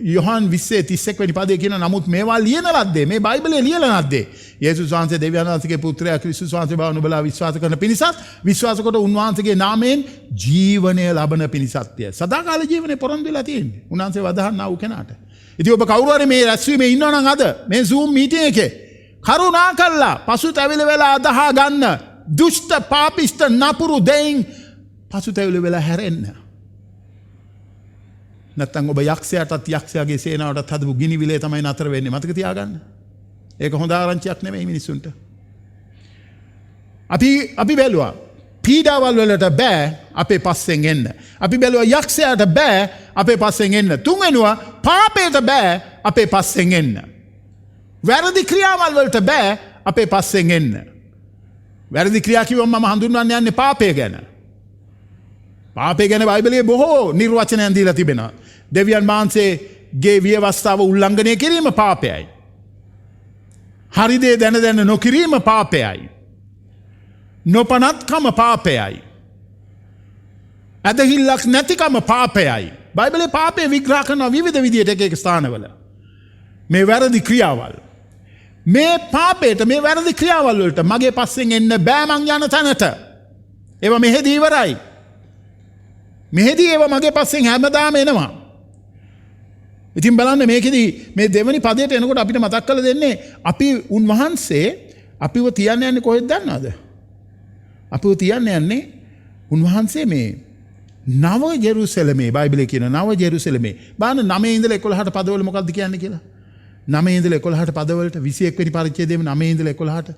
Speaker 1: යොහන් 20:31 වෙනි පදේ කියන නමුත් මේවා ලියන ලද්දේ මේ බයිබලයේ ලියලා නැද්දේ. යේසුස් වහන්සේ දෙවියන් වහන්සේගේ පුත්‍රයා ක්‍රිස්තුස් වහන්සේ බව නුඹලා විශ්වාස කරන පිණිසත් විශ්වාස කොට උන්වහන්සේගේ නාමයෙන් ජීවනය ලබන පිණිසත්ය. සදාකාල ජීවනයේ පොරොන්දු වෙලා තියෙන්නේ. උන්වහන්සේ වදහන්නා වූ කෙනාට. ඉතින් ඔබ කවුරු හරි මේ රැස්වීමේ ඉන්නවා නම් අද මේ Zoom meeting එකේ කරුණා කළා පසුතැවිලි වෙලා අදහා ගන්න දුෂ්ට පාපිෂ්ඨ නපුරු දෙයින් පසුතැවිලි වෙලා හැරෙන්න. නැත්තම් ඔබ යක්ෂයාටත් යක්ෂයාගේ සේනාවටත් හදපු ගිනි විලේ තමයි නතර වෙන්නේ. මතක තියාගන්න. ඒක හොඳ ආරංචියක් නෙමෙයි මිනිස්සුන්ට. අපි බැලුවා පීඩාවල් වලට බෑ අපේ පස්සෙන් එන්න. අපි බැලුවා යක්ෂයාට බෑ අපේ පස්සෙන් එන්න. තුන්වෙනුවා පාපයට බෑ අපේ පස්සෙන් එන්න. වැරදි ක්‍රියාවල් වලට බෑ අපේ පස්සෙන් එන්න. වැරදි ක්‍රියා කිව්වම මම හඳුන්වන්න යන්නේ පාපය ගැන. පාපය ගැන බයිබලයේ බොහෝ නිර්වචනයන් දීලා තිබෙනවා. දෙවියන් වහන්සේගේ විවස්ථාව උල්ලංඝනය කිරීම පාපයයි. හරි දේ දැන නොකිරීම පාපයයි. නොපනත්කම පාපයයි. ඇදහිල්ලක් නැතිකම පාපයයි. බයිබලයේ පාපය විග්‍රහ කරන විවිධ විදිහට එක ස්ථානවල. මේ වැරදි ක්‍රියාවල්. මේ පාපයට මේ වැරදි ක්‍රියාවල් වලට මගේ පස්සෙන් එන්න බෑ මං යන තැනට. ඒවා මෙහෙදී ඉවරයි. මෙහෙදී ඒවා මගේ පස්සෙන් හැමදාම එනවා. ඉතින් බලන්න මේකෙදී මේ දෙවනි පදයට එනකොට අපිට මතක් කරලා දෙන්නේ අපි උන්වහන්සේ අපිව තියන්න යන්නේ කොහෙද දන්නවද? අපිව තියන්න යන්නේ උන්වහන්සේ මේ නව ජෙරුසලමේ. බයිබලයේ කියන නව ජෙරුසලමේ. බලන්න 9 ඉඳලා 11ට පදවල මොකක්ද කියන්නේ කියලා. 9 ඉඳලා 11ට පදවලට 21 වෙනි පරිච්ඡේදයේම 9 ඉඳලා 11ට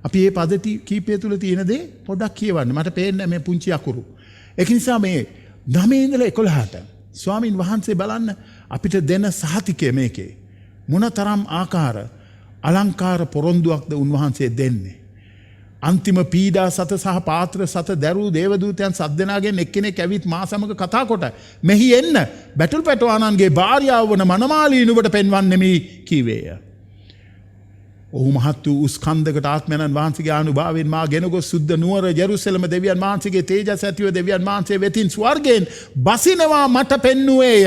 Speaker 1: අපි මේ පද කීපය තුල තියෙන දේ පොඩ්ඩක් කියවන්න. මට පේන්නේ මේ පුංචි අකුරු. ඒක නිසා මේ 9 ඉඳලා 11ට ස්වාමින් වහන්සේ බලන්න අපිට දෙන සහතිකය මේකේ මොනතරම් ආකාර අලංකාර පොරොන්දුවක්ද උන්වහන්සේ දෙන්නේ. අන්තිම පීඩා සත සහ පාත්‍ර සත දැරූ දේවදූතයන් සද්දනාගෙන් එක්කෙනෙක් ඇවිත් මා සමග කතා කොට මෙහි එන්න බැටල් පැටවානන්ගේ භාර්යාව වන මනමාලී නුඹට පෙන්වන්නෙමි කීවේය. ඔහු මහත් වූ ස්කන්ධකට ආත්මයන් වහන්සේගේ අනුභවයෙන් මා ගෙන ගොස් සුද්ධ නුවර ජෙරුසලම දෙවියන් වහන්සේගේ තේජස් ඇතිව දෙවියන් වහන්සේ වෙතින් ස්වර්ගයෙන් බසිනවා මට පෙන්නුවේය.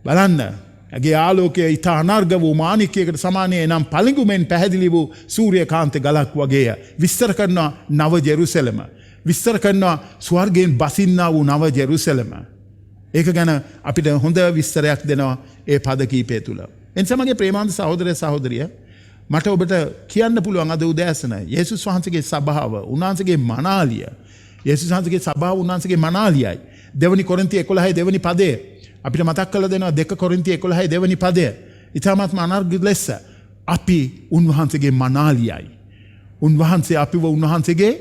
Speaker 1: බලන්න ඇගේ ආලෝකය ඉතා අනර්ග වූ මාණික්‍යයකට සමානය නම් පළිඟුමෙන් පැහැදිලි වූ සූර්යකාන්ත ගලක් වගේය. විස්තර කරනවා නව ජෙරුසලම. විස්තර කරනවා ස්වර්ගයෙන් බසින්නා වූ නව ජෙරුසලම. ඒක ගැන අපිට හොඳ විස්තරයක් දෙනවා ඒ පද කීපය තුල. එනිසා මගේ ප්‍රේමාන්ත සහෝදරය සහෝදරිය මට ඔබට කියන්න පුළුවන් අද උදෑසන යේසුස් වහන්සේගේ සභාව උන්වහන්සේගේ මනාලිය. යේසුස් වහන්සේගේ සභාව උන්වහන්සේගේ මනාලියයි. දෙවනි කොරින්ති 11 දෙවනි පදයේ අපිට මතක් කරලා දෙනවා 2 කොරින්ති 11 දෙවනි පදය. ඊටමත්ම අනර්ග ලෙස අපි උන්වහන්සේගේ මනාලියයි. උන්වහන්සේ අපිව උන්වහන්සේගේ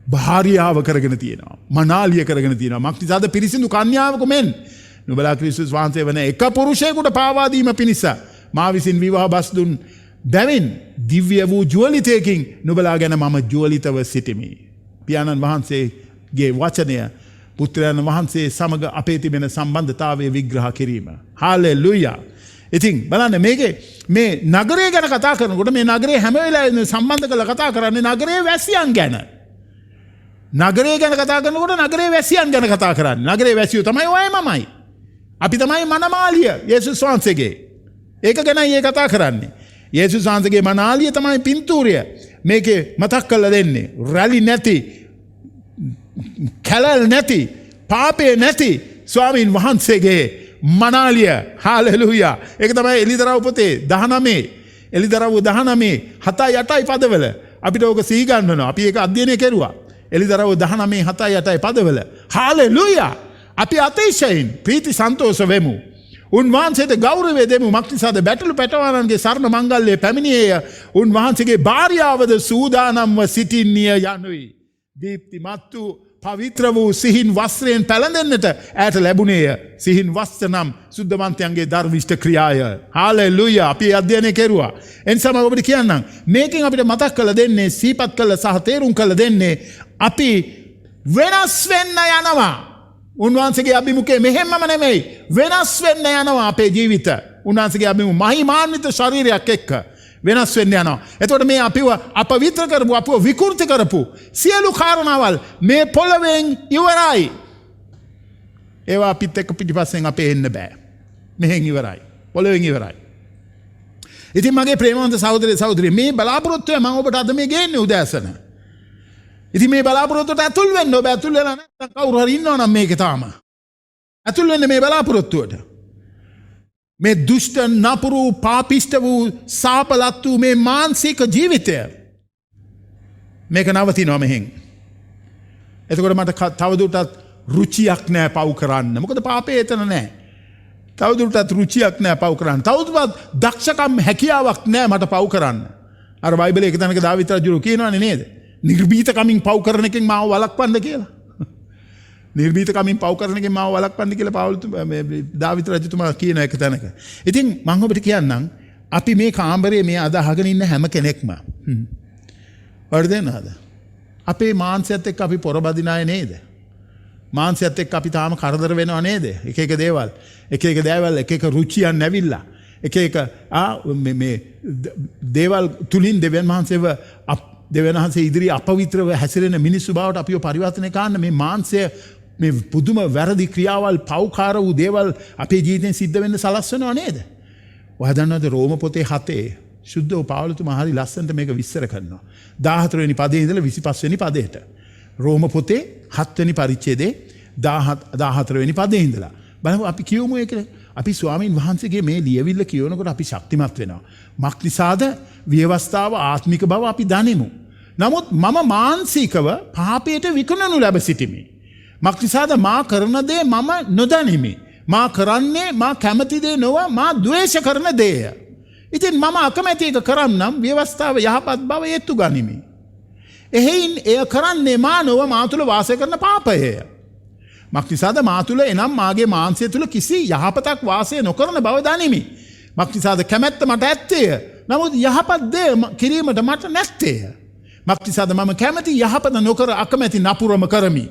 Speaker 1: භාර්යාව කරගෙන තියෙනවා. මනාලිය කරගෙන තියෙනවා. මක්නිසාද පිරිසිදු කන්‍යාවක මෙන් නුඹලා ක්‍රිස්තුස් වහන්සේ වන එක පුරුෂයෙකුට පාවා දීම පිණිස මා විසින් විවාහ බස් දුන් බැවින් දිව්‍ය වූ ජුවලිතයකින් නුඹලා ගැන මම ජුවලිතව සිටිමි. පියාණන් වහන්සේගේ වචනය පුත්‍රයන් වහන්සේ සමග අපේ තිබෙන සම්බන්ධතාවය විග්‍රහ කිරීම. හාලෙලූයා. ඉතින් බලන්න මේකේ මේ නගරය ගැන කතා කරනකොට මේ නගරේ හැම වෙලාවෙම සම්බන්ධ කරලා කතා කරන්නේ නගරයේ වැසියන් ගැන. නගරය ගැන කතා කරනකොට නගරයේ වැසියන් ගැන කතා කරන්නේ. නගරයේ වැසියෝ තමයි ඔය මමයි. අපි තමයි මනමාලිය යේසුස් වහන්සේගේ. ඒක ගැනයි ඒ කතා කරන්නේ. යේසුස් වහන්සේගේ මනාලිය තමයි පින්තූරය. මේකේ මතක් කරලා දෙන්නේ. රැලි නැති කැලල් නැති පාපේ නැති ස්වාමීන් වහන්සේගේ මනාලිය හාලෙලුයා. ඒක තමයි එලිදරව් පොතේ 19 එලිදරව් 19 7 8 පදවල අපිට ඕක සිහි ගන්නවා. අපි ඒක අධ්‍යයනය කෙරුවා. එලිදරව් 19 7 8 පදවල හාලෙලුයා. අපි අතිශයින් ප්‍රීති සන්තෝෂ වෙමු. උන්වහන්සේට ගෞරවය දෙමු. මක්නිසාද බැටළු පැටවානන්ගේ සරණ මංගල්‍යයේ පැමිණියේය. උන්වහන්සේගේ භාර්යාවද සූදානම්ව සිටින්නේය යනුයි. දීප්තිමත් වූ පවිත්‍ර වූ සිහින් වස්ත්‍රයෙන් පැළඳෙන්නට ඇයට ලැබුණේය. සිහින් වස්ත්‍ර නම් සුද්ධවන්තයන්ගේ ධර්මිෂ්ඨ ක්‍රියාය. හාලෙලූයා. අපි අධ්‍යයනය කෙරුවා. එනිසා මම ඔබට කියන්නම් මේකෙන් අපිට මතක් කරලා දෙන්නේ සීපත් කළ සහ තේරුම් කරලා දෙන්නේ අපි වෙනස් වෙන්න යනවා. උන්වහන්සේගේ අභිමුඛය මෙහෙමම නෙමෙයි. වෙනස් වෙන්න යනවා අපේ ජීවිත. උන්වහන්සේගේ අභිමුඛ මහිමාන්විත ශරීරයක් එක්ක වෙනස් වෙන්න යනවා. එතකොට මේ අපිව අපවිත්‍ර කරපු අපිව විකෘති කරපු සියලු කාරණාවල් මේ පොළවෙන් ඉවරයි. ඒවා අපිත් එක්ක පිටිපස්සෙන් අපේ එන්න බෑ. මෙහෙන් ඉවරයි. පොළවෙන් ඉවරයි. ඉතින් මගේ ප්‍රේමවන්ත සහෝදරයෝ සහෝදරිය මේ බලාපොරොත්තුව මම ඔබට අද මේ ගේන්නේ උදෑසන. ඉතින් මේ බලාපොරොත්තුවට ඇතුල් වෙන්න ඔබ ඇතුල් වෙලා නැත්නම් කවුරු හරි ඉන්නව නම් මේකේ තාම. ඇතුල් වෙන්න මේ බලාපොරොත්තුවට. මේ දුෂ්ට නපුරු පාපිෂ්ඨ වූ සාපලත් වූ මේ මානසික ජීවිතය මේක නවතිනවා මෙහෙන්. එතකොට මට තවදුරටත් රුචියක් නැහැ පව් කරන්න. මොකද පාපේ එතන නැහැ. තවදුරටත් රුචියක් නැහැ පව් කරන්න. තවදුරටත් දක්ෂකම් හැකියාවක් නැහැ මට පව් කරන්න. අර බයිබලයේ එක තැනක දාවිත් රජු කියනවානේ නේද? නිර්භීතකමින් පව් කරන එකෙන් මාව වළක්වන්න කියලා. නිර්භීතකමින් පව් කරන එකෙන් මාව වළක්වන්න කියලා පාවුල් දාවිත් රජතුමා කියන එක තැනක. ඉතින් මම ඔබට කියන්නම් අපි මේ කාමරයේ මේ අද අහගෙන ඉන්න හැම කෙනෙක්ම වර්ධනනාද? අපේ මාංශයත් එක්ක අපි පොරබදින අය නේද? මාංශයත් එක්ක අපි තාම කරදර වෙනව නේද? එක එක දේවල් එක එක රුචියන් නැවිලා එක එක මේ දේවල් තුලින් දෙවියන් වහන්සේව දෙවියන් වහන්සේ ඉදිරි අපවිත්‍රව හැසිරෙන මිනිස්සු බවට අපිව පරිවර්තනය කරන්න මේ මාංශය මේ පුදුම වැරදි ක්‍රියාවල් පව්කාර වූ දේවල් අපේ ජීවිතෙන් සිද්ධ වෙන්න සලස්වනව නේද? ඔයා දන්නවද රෝම පොතේ 7 සුද්ධෝ පාවුලතුමා හරි ලස්සනට මේක විස්තර කරනවා. 14 වෙනි පදේ ඉඳලා 25 වෙනි පදයට. රෝම පොතේ 7 වෙනි පරිච්ඡේදයේ 14 වෙනි පදේ ඉඳලා. බලමු අපි කියමු ඒක. අපි ස්වාමීන් වහන්සේගේ මේ ලියවිල්ල කියනකොට අපි ශක්තිමත් වෙනවා. මක්නිසාද ව්‍යවස්ථාව ආත්මික බව අපි දනිමු. නමුත් මම මානසිකව පාපයට විකුණනු ලැබ සිටිමි. මක්නිසාද මා කරන දේ මම නොදනිමි. මා කරන්නේ මා කැමති දේ නොව මා ද්වේෂ කරන දේය. ඉතින් මම අකමැති එක කරන්නම් ව්‍යවස්ථාව යහපත් බව ඒත්තු ගනිමි. එහෙයින් එය කරන්නේ මා නොව මා තුළ වාසය කරන පාපයය. මක්නිසාද මා තුළ එනම් මාගේ මාංශය තුළ කිසි යහපතක් වාසය නොකරන බව දනිමි. මක්නිසාද කැමැත්ත මට ඇත්තේය. නමුත් යහපත් දේ කිරීමට මට නැත්තේය. මක්නිසාද මම කැමැති යහපත නොකර අකමැති නපුරම කරමි.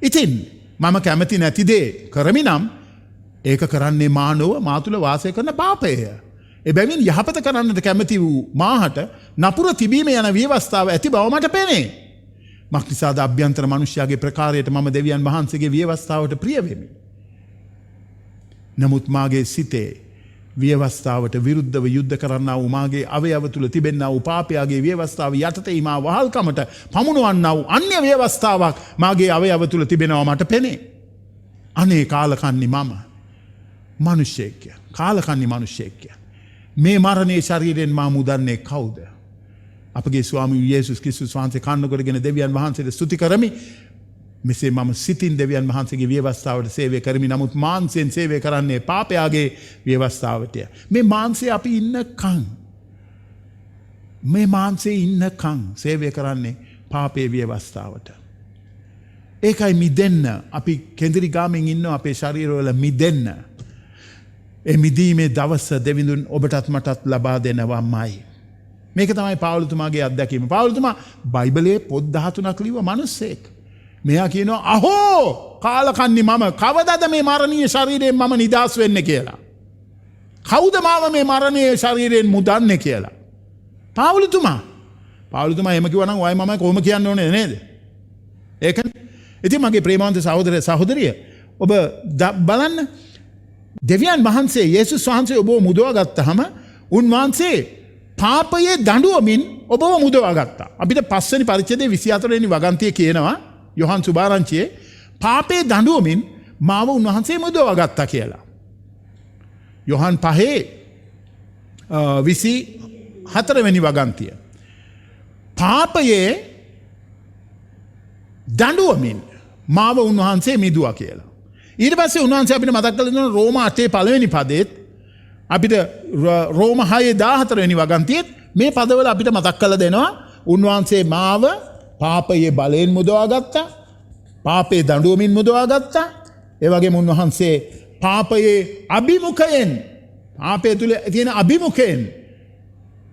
Speaker 1: ඉතින් මම කැමැති නැති දේ කරමි නම් ඒක කරන්නේ මා නොව මා තුළ වාසය කරන පාපයය. එබැවින් යහපත කරන්නට කැමැති වූ මාහට නපුර තිබීම යන ව්‍යවස්ථාව ඇති බව මට පෙනේ. මක්නිසාද අභ්‍යන්තර මනුෂ්‍යයාගේ ප්‍රකාරයට මම දෙවියන් වහන්සේගේ ව්‍යවස්ථාවට ප්‍රිය වෙමි. නමුත් මාගේ සිතේ ව්‍යවස්ථාවට විරුද්ධව යුද්ධ කරන්නා වූ මාගේ අවයව තුළ තිබෙන්නා වූ පාපයාගේ ව්‍යවස්ථාව යටතේ මා වහල්කමට පමුණවන්නා වූ අන්‍ය ව්‍යවස්ථාවක් මාගේ අවයව තුළ තිබෙනවා මට පෙනේ. අනේ කාලකන්නි මම මිනිසෙක්ය. කාලකන්නි මිනිසෙක්ය. මේ මරණයේ ශරීරයෙන් මා මුදන්නේ කවුද? අපගේ ස්වාමී යේසුස් ක්‍රිස්තුස් වහන්සේ කන්නකොටගෙන දෙවියන් වහන්සේට ස්තුති කරමි. මෙසේ මම සිතින් දෙවියන් වහන්සේගේ ව්‍යවස්ථාවට සේවය කරමි. නමුත් මාංශයෙන් සේවය කරන්නේ පාපයාගේ ව්‍යවස්ථාවටය. මේ මාංශයේ අපි ඉන්නකම් මේ මාංශයේ ඉන්නකම් සේවය කරන්නේ පාපේ ව්‍යවස්ථාවට. ඒකයි මිදෙන්න අපි කෙඳිරි ගාමින් ඉන්නවා අපේ ශරීරවල මිදෙන්න. ඒ මිදීමේ දවස දෙවිඳුන් ඔබටත් මටත් ලබා දෙනවාමයි. මේක තමයි පාවුලතුමාගේ අත්දැකීම. පාවුලතුමා බයිබලයේ පොත් 13ක් ලිව්ව මිනිස්සෙක්. මෙයා කියනවා අහෝ කාලකන්නි මම කවදද මේ මරණීය ශරීරයෙන් මම නිදහස් වෙන්නේ කියලා. කවුද මාව මේ මරණීය ශරීරයෙන් මුදන්නේ කියලා. පාවුලතුමා එහෙම කිව්වා නම් ඔයයි මම කොහොම කියන්න ඕනේ නේද? ඒකනේ. ඉතින් මගේ ප්‍රේමවන්ත සහෝදර සහෝදරිය ඔබ බලන්න දෙවියන් වහන්සේ යේසුස් වහන්සේ ඔබව මුදවා ගත්තාම උන්වහන්සේ පාපයේ දඬුවමින් ඔබව මුදවා ගත්තා. අපිට 5 වෙනි පරිච්ඡේදයේ 24 වෙනි වගන්තිය කියනවා යොහන් සුභාරංචියේ පාපේ දඬුවමින් මාව උන්වහන්සේ මුදවා ගත්තා කියලා. යොහන් 5:24 වෙනි වගන්තිය. පාපයේ දඬුවමින් මාව උන්වහන්සේ මිදුවා කියලා. ඊට පස්සේ උන්වහන්සේ අපිට මතක් කරලා දෙනවා රෝම 8 1 වෙනි පදෙත් අපිට රෝම 6:14 වෙනි වගන්තියෙත් මේ පදවල අපිට මතක් කරලා දෙනවා උන්වහන්සේ මාව පාපයේ බලයෙන් මුදවා ගත්තා. පාපයේ දඬුවමින් මුදවා ගත්තා. ඒ වගේම උන්වහන්සේ පාපයේ අභිමුඛයෙන් පාපය තුල තියෙන අභිමුඛයෙන්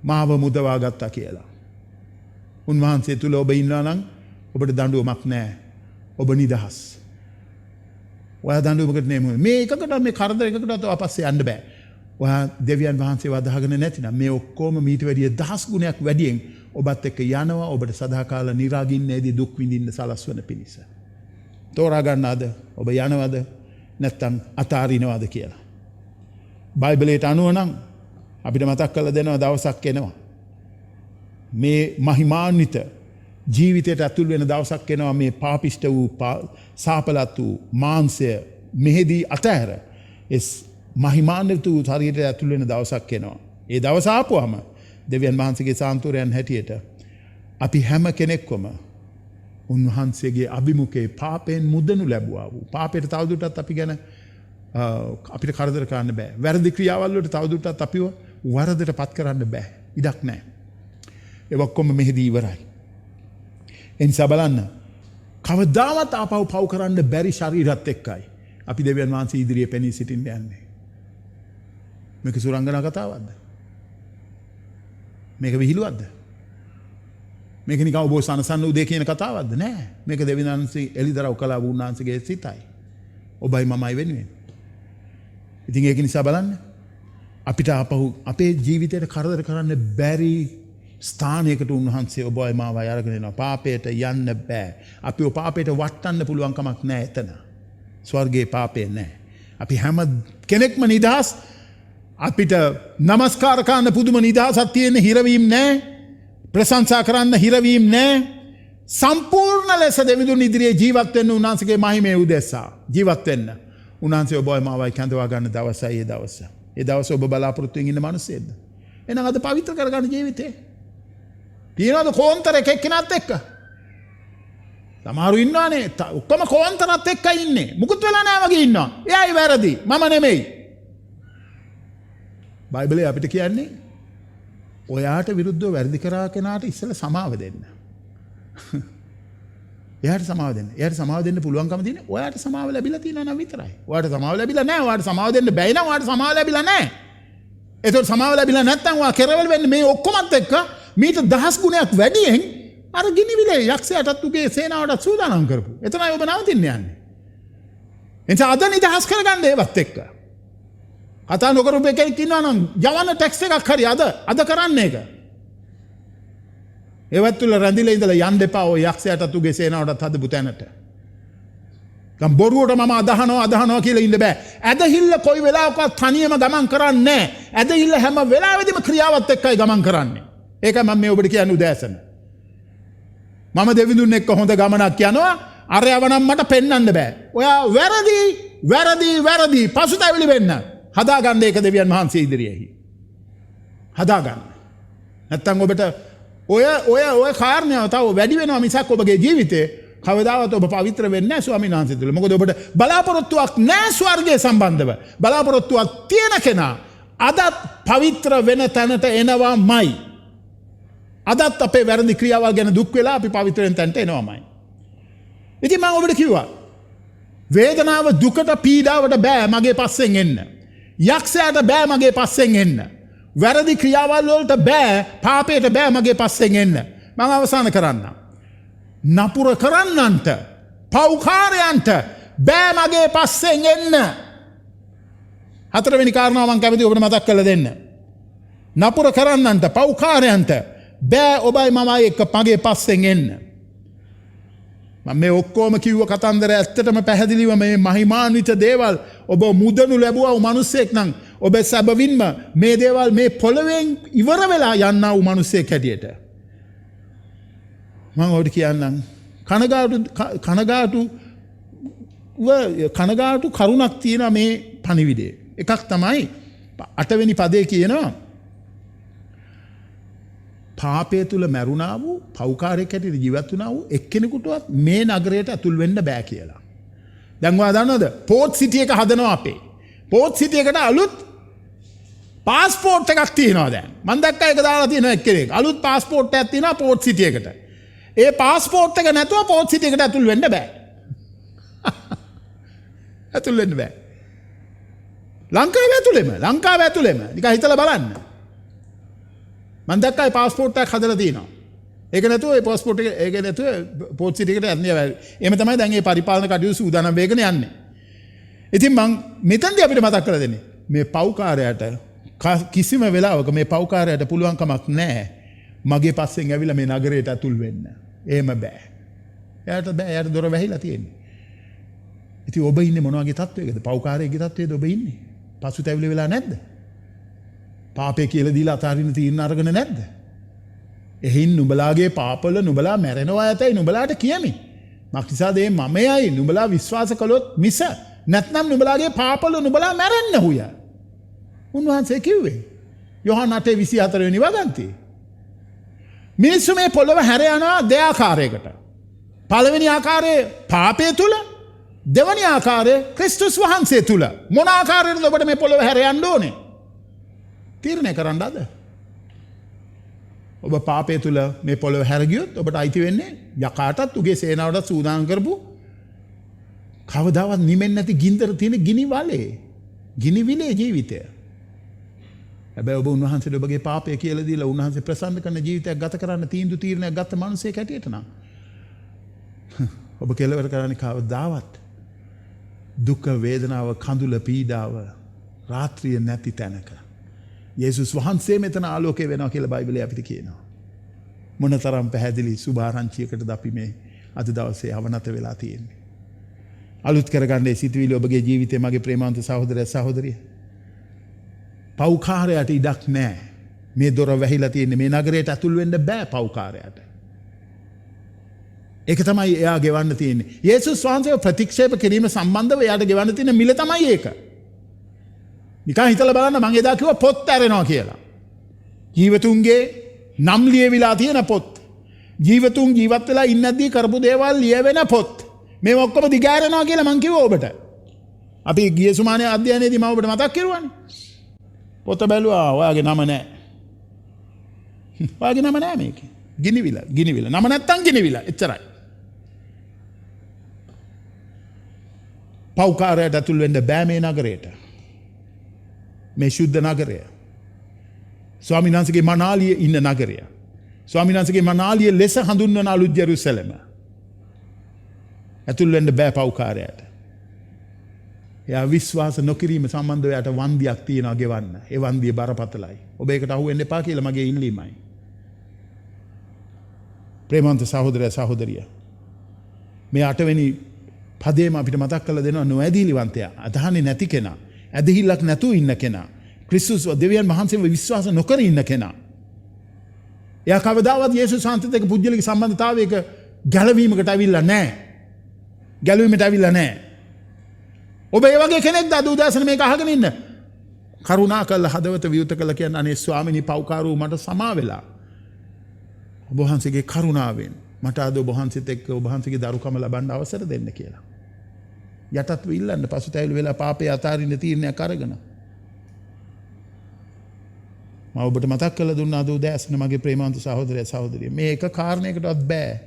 Speaker 1: මාව මුදවා ගත්තා කියලා. උන්වහන්සේ තුල ඔබ ඉන්නවා නම් ඔබට දඬුවමක් නැහැ. ඔබ නිදහස්. ඔයා දඬුවමකට නෙමෙයි. මේ එකකට මේ කරදර එකකට අපස්සේ යන්න බෑ. ඔයා දෙවියන් වහන්සේ වදාගෙන නැතිනම් මේ ඔක්කොම මීට වැඩිය 10 ගුණයක් වැඩියෙන් ඔබත් එක්ක යනවා ඔබට සදාකාල නිරාගින්නේදී දුක් විඳින්න සලස්වන පිණිස. තෝරා ගන්නවද ඔබ යනවද නැත්නම් අතාරිනවද කියලා. බයිබලයට අනුව නම් අපිට මතක් කරලා දෙනවා දවසක් එනවා. මේ මහිමාන්විත ජීවිතයට ඇතුල් වෙන දවසක් එනවා මේ පාපිෂ්ඨ වූ සාපලත් වූ මාංශය මෙහිදී අතහැර මහිමාන්විත වූ ශරීරයට ඇතුල් වෙන දවසක් එනවා. ඒ දවස ආපුවම දෙවියන් වහන්සේගේ සාන්තුරයන් හැටියට අපි හැම කෙනෙක්වම උන්වහන්සේගේ අභිමුඛයේ පාපයෙන් මුදනු ලැබුවා වූ පාපයට තවදුරටත් අපි ගැන අපිට කරදර කරන්න බෑ. වැරදි ක්‍රියාවල් වලට තවදුරටත් අපිව වරදට පත් කරන්න බෑ. ඉඩක් නැහැ. ඒ ඔක්කොම මෙහිදී ඉවරයි. එනිසා බලන්න කවදාවත් ආපහු පව් කරන්න බැරි ශරීරත් එක්කයි අපි දෙවියන් වහන්සේ ඉදිරියේ පෙනී සිටින්න යන්නේ. මේක සුරංගනා කතාවක්ද? මේක විහිළුවක්ද? මේක නිකන් ඔබ සනසන්න උදේ කියන කතාවක්ද? නෑ. මේක දෙවියන් වහන්සේ එලිදරව් කළා වූ උන්වහන්සේගේ සිතයි. ඔබයි මමයි වෙනුවෙන්. ඉතින් ඒක නිසා බලන්න අපිට ආපහු අපේ ජීවිතයට කරදර කරන්න බැරි ස්ථානයකට උන්වහන්සේ ඔබයි මාවයි අරගෙන යනවා. පාපයට යන්න බෑ. අපිව පාපයට වටන්න පුළුවන් කමක් නෑ එතන. ස්වර්ගයේ පාපේ නෑ. අපි හැම කෙනෙක්ම නිදහස්. අපිට නමස්කාර කරන්න පුදුම නිදහසක් තියෙන හිරවීම නෑ. ප්‍රශංසා කරන්න හිරවීම නෑ. සම්පූර්ණ ලෙස දෙවිඳුන් ඉදිරියේ ජීවත් වෙන්න උන්වහන්සේගේ මහිමේ උදෙසා ජීවත් වෙන්න. උන්වහන්සේ ඔබයි මාවයි කැඳවා ගන්න දවසයි ඒ දවස. ඒ දවස ඔබ බලාපොරොත්තු වෙමින් ඉන්න මිනිස්සෙක්ද? එහෙනම් අද පවිත්‍ර කරගන්න ජීවිතේ. තියනවාද කෝන්තරයක් එක්කෙනාත් එක්ක? සමහරු ඉන්නවානේ ඔක්කොම කෝන්තරත් එක්ක ඉන්නේ. මුකුත් වෙලා නැහැ වගේ ඉන්නවා. එයායි වැරදි. මම නෙමෙයි. බයිබලයේ අපිට කියන්නේ ඔයාට විරුද්ධව වැරදි කරා කෙනාට ඉස්සෙල්ලා සමාව දෙන්න. එයාට සමාව දෙන්න. එයාට සමාව දෙන්න පුළුවන්කම තියෙන්නේ ඔයාට සමාව ලැබිලා තියෙනවා නම් විතරයි. ඔයාට සමාව ලැබිලා නැහැ. ඔයාට සමාව දෙන්න බැයි නම් ඔයාට සමාව ලැබිලා නැහැ. ඒතකොට සමාව ලැබිලා නැත්නම් ඔයා කෙරවල වෙන්නේ මේ ඔක්කොමත් එක්ක මීට 10 ගුණයක් වැඩියෙන් අර ගිනිවිලේ යක්ෂයාටත් උගේ සේනාවටත් සූදානම් කරපු. එතනයි ඔබ නවතින්න යන්නේ. එනිසා අද නිදහස් කරගන්න ඒවත් එක්ක. කතා නොකරපු එකෙක් ඉන්නවා නම් යවන්න ටෙක්ස්ට් එකක් හරි අද කරන්න එක. ඒවත් තුල රැඳිලා ඉඳලා යන්න එපා ඔය යක්ෂයාටත් උගේ සේනාවටත් හදපු තැනට. ගම් බොරුවට මම අදහනවා කියලා ඉන්න බෑ. ඇදහිල්ල කොයි වෙලාවකවත් තනියම ගමන් කරන්නේ නැහැ. ඇදහිල්ල හැම වෙලාවෙදිම ක්‍රියාවත් එක්කයි ගමන් කරන්නේ. ඒකයි මම මේ ඔබට කියන්නේ උදෑසන. මම දෙවිඳුන් එක්ක හොඳ ගමනක් යනවා. අරයව නම් මට පෙන්වන්න බෑ. ඔයා වැරදි පසුතැවිලි වෙන්න. හදාගන්න ඒක දෙවියන් වහන්සේ ඉදිරියේහි. හදාගන්න. නැත්තම් ඔබට ඔය කාරණාව තව වැඩි වෙනවා මිසක් ඔබගේ ජීවිතේ කවදාවත් ඔබ පවිත්‍ර වෙන්නේ නැහැ ස්වාමීන් වහන්සේ තුල. මොකද ඔබට බලාපොරොත්තුවක් නැහැ ස්වර්ගයේ සම්බන්ධව. බලාපොරොත්තුවක් තියෙන කෙනා අදත් පවිත්‍ර වෙන තැනට එනවාමයි. අදත් අපේ වැරදි ක්‍රියාවල් ගැන දුක් වෙලා අපි පවිත්‍ර වෙන තැනට එනවාමයි. ඉතින් මම ඔබට කිව්වා වේදනාව දුකට පීඩාවට බෑ මගේ පස්සෙන් එන්න. යක්ෂයාට බෑ මගේ පස්සෙන් එන්න. වැරදි ක්‍රියාවල් වලට බෑ පාපයට බෑ මගේ පස්සෙන් එන්න. මම අවසන් කරන්නම්. නපුර කරන්නන්ට පව්කාරයන්ට බෑ මගේ පස්සෙන් එන්න. හතරවෙනි කාරණාව මම කැමති ඔබට මතක් කරලා දෙන්න. නපුර කරන්නන්ට පව්කාරයන්ට බෑ ඔබයි මමයි එක්ක මගේ පස්සෙන් එන්න. මම මේ ඔක්කොම කිව්ව කතන්දර ඇත්තටම පැහැදිලිව මේ මහිමාන්විත දේවල් ඔබ මුදනු ලැබුවා වූ මිනිසෙක් නම් ඔබ සැබවින්ම මේ දේවල් මේ පොළවෙන් ඉවර වෙලා යන්නා වූ මිනිසෙක් හැටියට මම ඔබට කියන්නම් කනගාටු කරුණක් තියෙන මේ පණිවිඩේ. එකක් තමයි 8 වෙනි පදේ කියනවා පාපය තුල මැරුණා වූ පෞකාරයෙක් හැටියට ජීවත් වුණා වූ එක්කෙනෙකුටවත් මේ නගරයට ඇතුල් වෙන්න බෑ කියලා. දැන් ඔයා දන්නවද? පෝට් සිටි එක හදනවා අපේ. පෝට් සිටි එකට අලුත් පාස්පෝර්ට් එකක් තියෙනවා දැන්. මම දැක්කා ඒක දාලා තියෙනවා එක්කෙනෙක්. අලුත් පාස්පෝර්ට් එකක් තියෙනවා පෝට් සිටි එකට. ඒ පාස්පෝර්ට් එක නැතුව පෝට් සිටි එකට ඇතුල් වෙන්න බෑ. ඇතුල් වෙන්න බෑ. ලංකාව ඇතුළෙම නිකන් හිතලා බලන්න. මම දැක්කා ඒ පාස්පෝර්ට් එකක් හදලා තියෙනවා. ඒක නැතුව ඒ පාස්පෝර්ට් එක ඒක නැතුව පෝට් සිටි එකට යන්නේ බෑ. එහෙම තමයි දැන් මේ පරිපාලන කටයුතු සූදානම් වෙගෙන යන්නේ. ඉතින් මං මෙතනදී අපිට මතක් කරලා දෙන්නේ මේ පව්කාරයට කිසිම වෙලාවක මේ පව්කාරයට පුළුවන් කමක් නැහැ මගේ පස්සෙන් ඇවිල්ලා මේ නගරයට ඇතුල් වෙන්න. එහෙම බෑ. එයාට බෑ. එයාට දොර වැහිලා තියෙන්නේ. ඉතින් ඔබ ඉන්නේ මොන වගේ තත්වයකද? පව්කාරයේ තත්වයේද ඔබ ඉන්නේ? පසුතැවිලි වෙලා නැද්ද? පාපේ කියලා දීලා අතාරින්න තීරණ අරගෙන නැද්ද? එහින් නුඹලාගේ පාපවල නුඹලා මැරෙනවා ඇතයි නුඹලාට කියමි. මක්නිසාද මේ මමයයි නුඹලා විශ්වාස කළොත් මිස නැත්නම් නුඹලාගේ පාපවල නුඹලා මැරෙන්න හුය. උන්වහන්සේ කිව්වේ යොහන් 8:24 වෙනි වගන්තියේ. මිනිස්සු මේ පොළව හැර යනවා දෙආකාරයකට. පළවෙනි ආකාරයේ පාපය තුල, දෙවැනි ආකාරයේ ක්‍රිස්තුස් වහන්සේ තුල. මොන ආකාරයෙන්ද ඔබට මේ පොළව හැර යන්න ඕනේ? තීරණය කරන්න අද. ඔබ පාපය තුල මේ පොළව හැර ගියොත් ඔබට අයිති වෙන්නේ යකාටත් උගේ සේනාවටත් සූදානම් කරපු කවදාවත් නිමෙන්නේ නැති ගින්දර තියෙන ගිනි වලේ. ගිනි විලේ ජීවිතය. හැබැයි ඔබ උන්වහන්සේට ඔබගේ පාපය කියලා දීලා උන්වහන්සේ ප්‍රසන්න කරන ජීවිතයක් ගත කරන්න තීරණයක් ගත්ත මිනිසෙක් හැටියට නම් ඔබ කෙලවර කරන්නේ කවදාවත් දුක වේදනාව කඳුල පීඩාව රාත්‍රිය නැති තැනක යේසුස් වහන්සේ මෙතන ආලෝකය වෙනවා කියලා බයිබලයේ අපිට කියනවා. මොනතරම් පැහැදිලි සුභාරංචියකටද අපි මේ අද දවසේ අවනත වෙලා තියෙන්නේ. අලුත් කරගන්න සිතුවිලි ඔබගේ ජීවිතේ මගේ ප්‍රේමාන්ත සහෝදරය සහෝදරිය. පව්කාරයට ඉඩක් නැහැ. මේ දොර වැහිලා තියෙන්නේ මේ නගරයට ඇතුල් වෙන්න බෑ පව්කාරයට. ඒක තමයි එයා ගෙවන්න තියෙන්නේ. යේසුස් වහන්සේව ප්‍රතික්ෂේප කිරීම සම්බන්ධව එයාට ගෙවන්න තියෙන මිල තමයි ඒක. නිකන් හිතලා බලන්න මම එදා කිව්වා පොත් ඇරෙනවා කියලා. ජීවතුන්ගේ නම් ලියවිලා තියෙන පොත්. ජීවතුන් ජීවත් වෙලා ඉන්නදී කරපු දේවල් ලියවෙන පොත්. මේ ඔක්කොම දිගෑරෙනවා කියලා මං කිව්වා ඔබට. අපි ගිය සුමානේ අධ්‍යයනයේදී මම ඔබට මතක් කරුවානේ. පොත බැලුවා ඔයාගේ නම නැහැ. ඔයාගේ නම නැහැ මේකේ. ගිනිවිල. නම නැත්තම් ගිනිවිල. එච්චරයි. පව්කාරයට ඇතුල් වෙන්න බෑ මේ නගරයට. මේ ශුද්ධ නගරය. ස්වාමීන් වහන්සේගේ මනාලිය ඉන්න නගරය. ස්වාමීන් වහන්සේගේ මනාලිය ලෙස හඳුන්වන අලුත් ජෙරුසලම. ඇතුල් වෙන්න බෑ පව්කාරයට. එයා විශ්වාස නොකිරීම සම්බන්ධව යට වන්දියක් තියනවා ගෙවන්න. ඒ වන්දිය බරපතලයි. ඔබ ඒකට අහු වෙන්න එපා කියලා මගේ ඉල්ලීමයි. ප්‍රේමවන්ත සහෝදරයා සහෝදරිය. මේ 8 වෙනි පදේම අපිට මතක් කරලා දෙනවා නොඇදහිලිවන්තයා. අදහන්නේ නැති කෙනා. ඇදහිල්ලක් නැතුව ඉන්න කෙනා. ක්‍රිස්තුස් දෙවියන් වහන්සේව විශ්වාස නොකර ඉන්න කෙනා. එයා කවදාවත් යේසුස් වහන්සේත් එක්ක පුජ්‍යලික සම්බන්ධතාවයක ගැලවීමකට අවිල්ලා නැහැ. ගැලවීමට අවිල්ලා නැහැ. ඔබ ඒ වගේ කෙනෙක්ද අද උදෑසන මේක අහගෙන ඉන්න? කරුණා කළා හදවත විවෘත කළා කියන්නේ අනේ ස්වාමිනී පව්කාරෝ මට සමා වෙලා. ඔබ වහන්සේගේ කරුණාවෙන් මට අද ඔබ වහන්සේත් එක්ක ඔබ වහන්සේගේ දරුකම ලබන්න අවසර දෙන්න කියලා. යටත්ව ඉල්ලන්න පසුතැවිලි වෙලා පාපේ අතාරින්න තීරණයක් අරගෙන. මම ඔබට මතක් කරලා දුන්නා අද උදෑසන මගේ ප්‍රේමාන්ත සහෝදරය සහෝදරිය. මේ එක කාරණයකටවත් බෑ.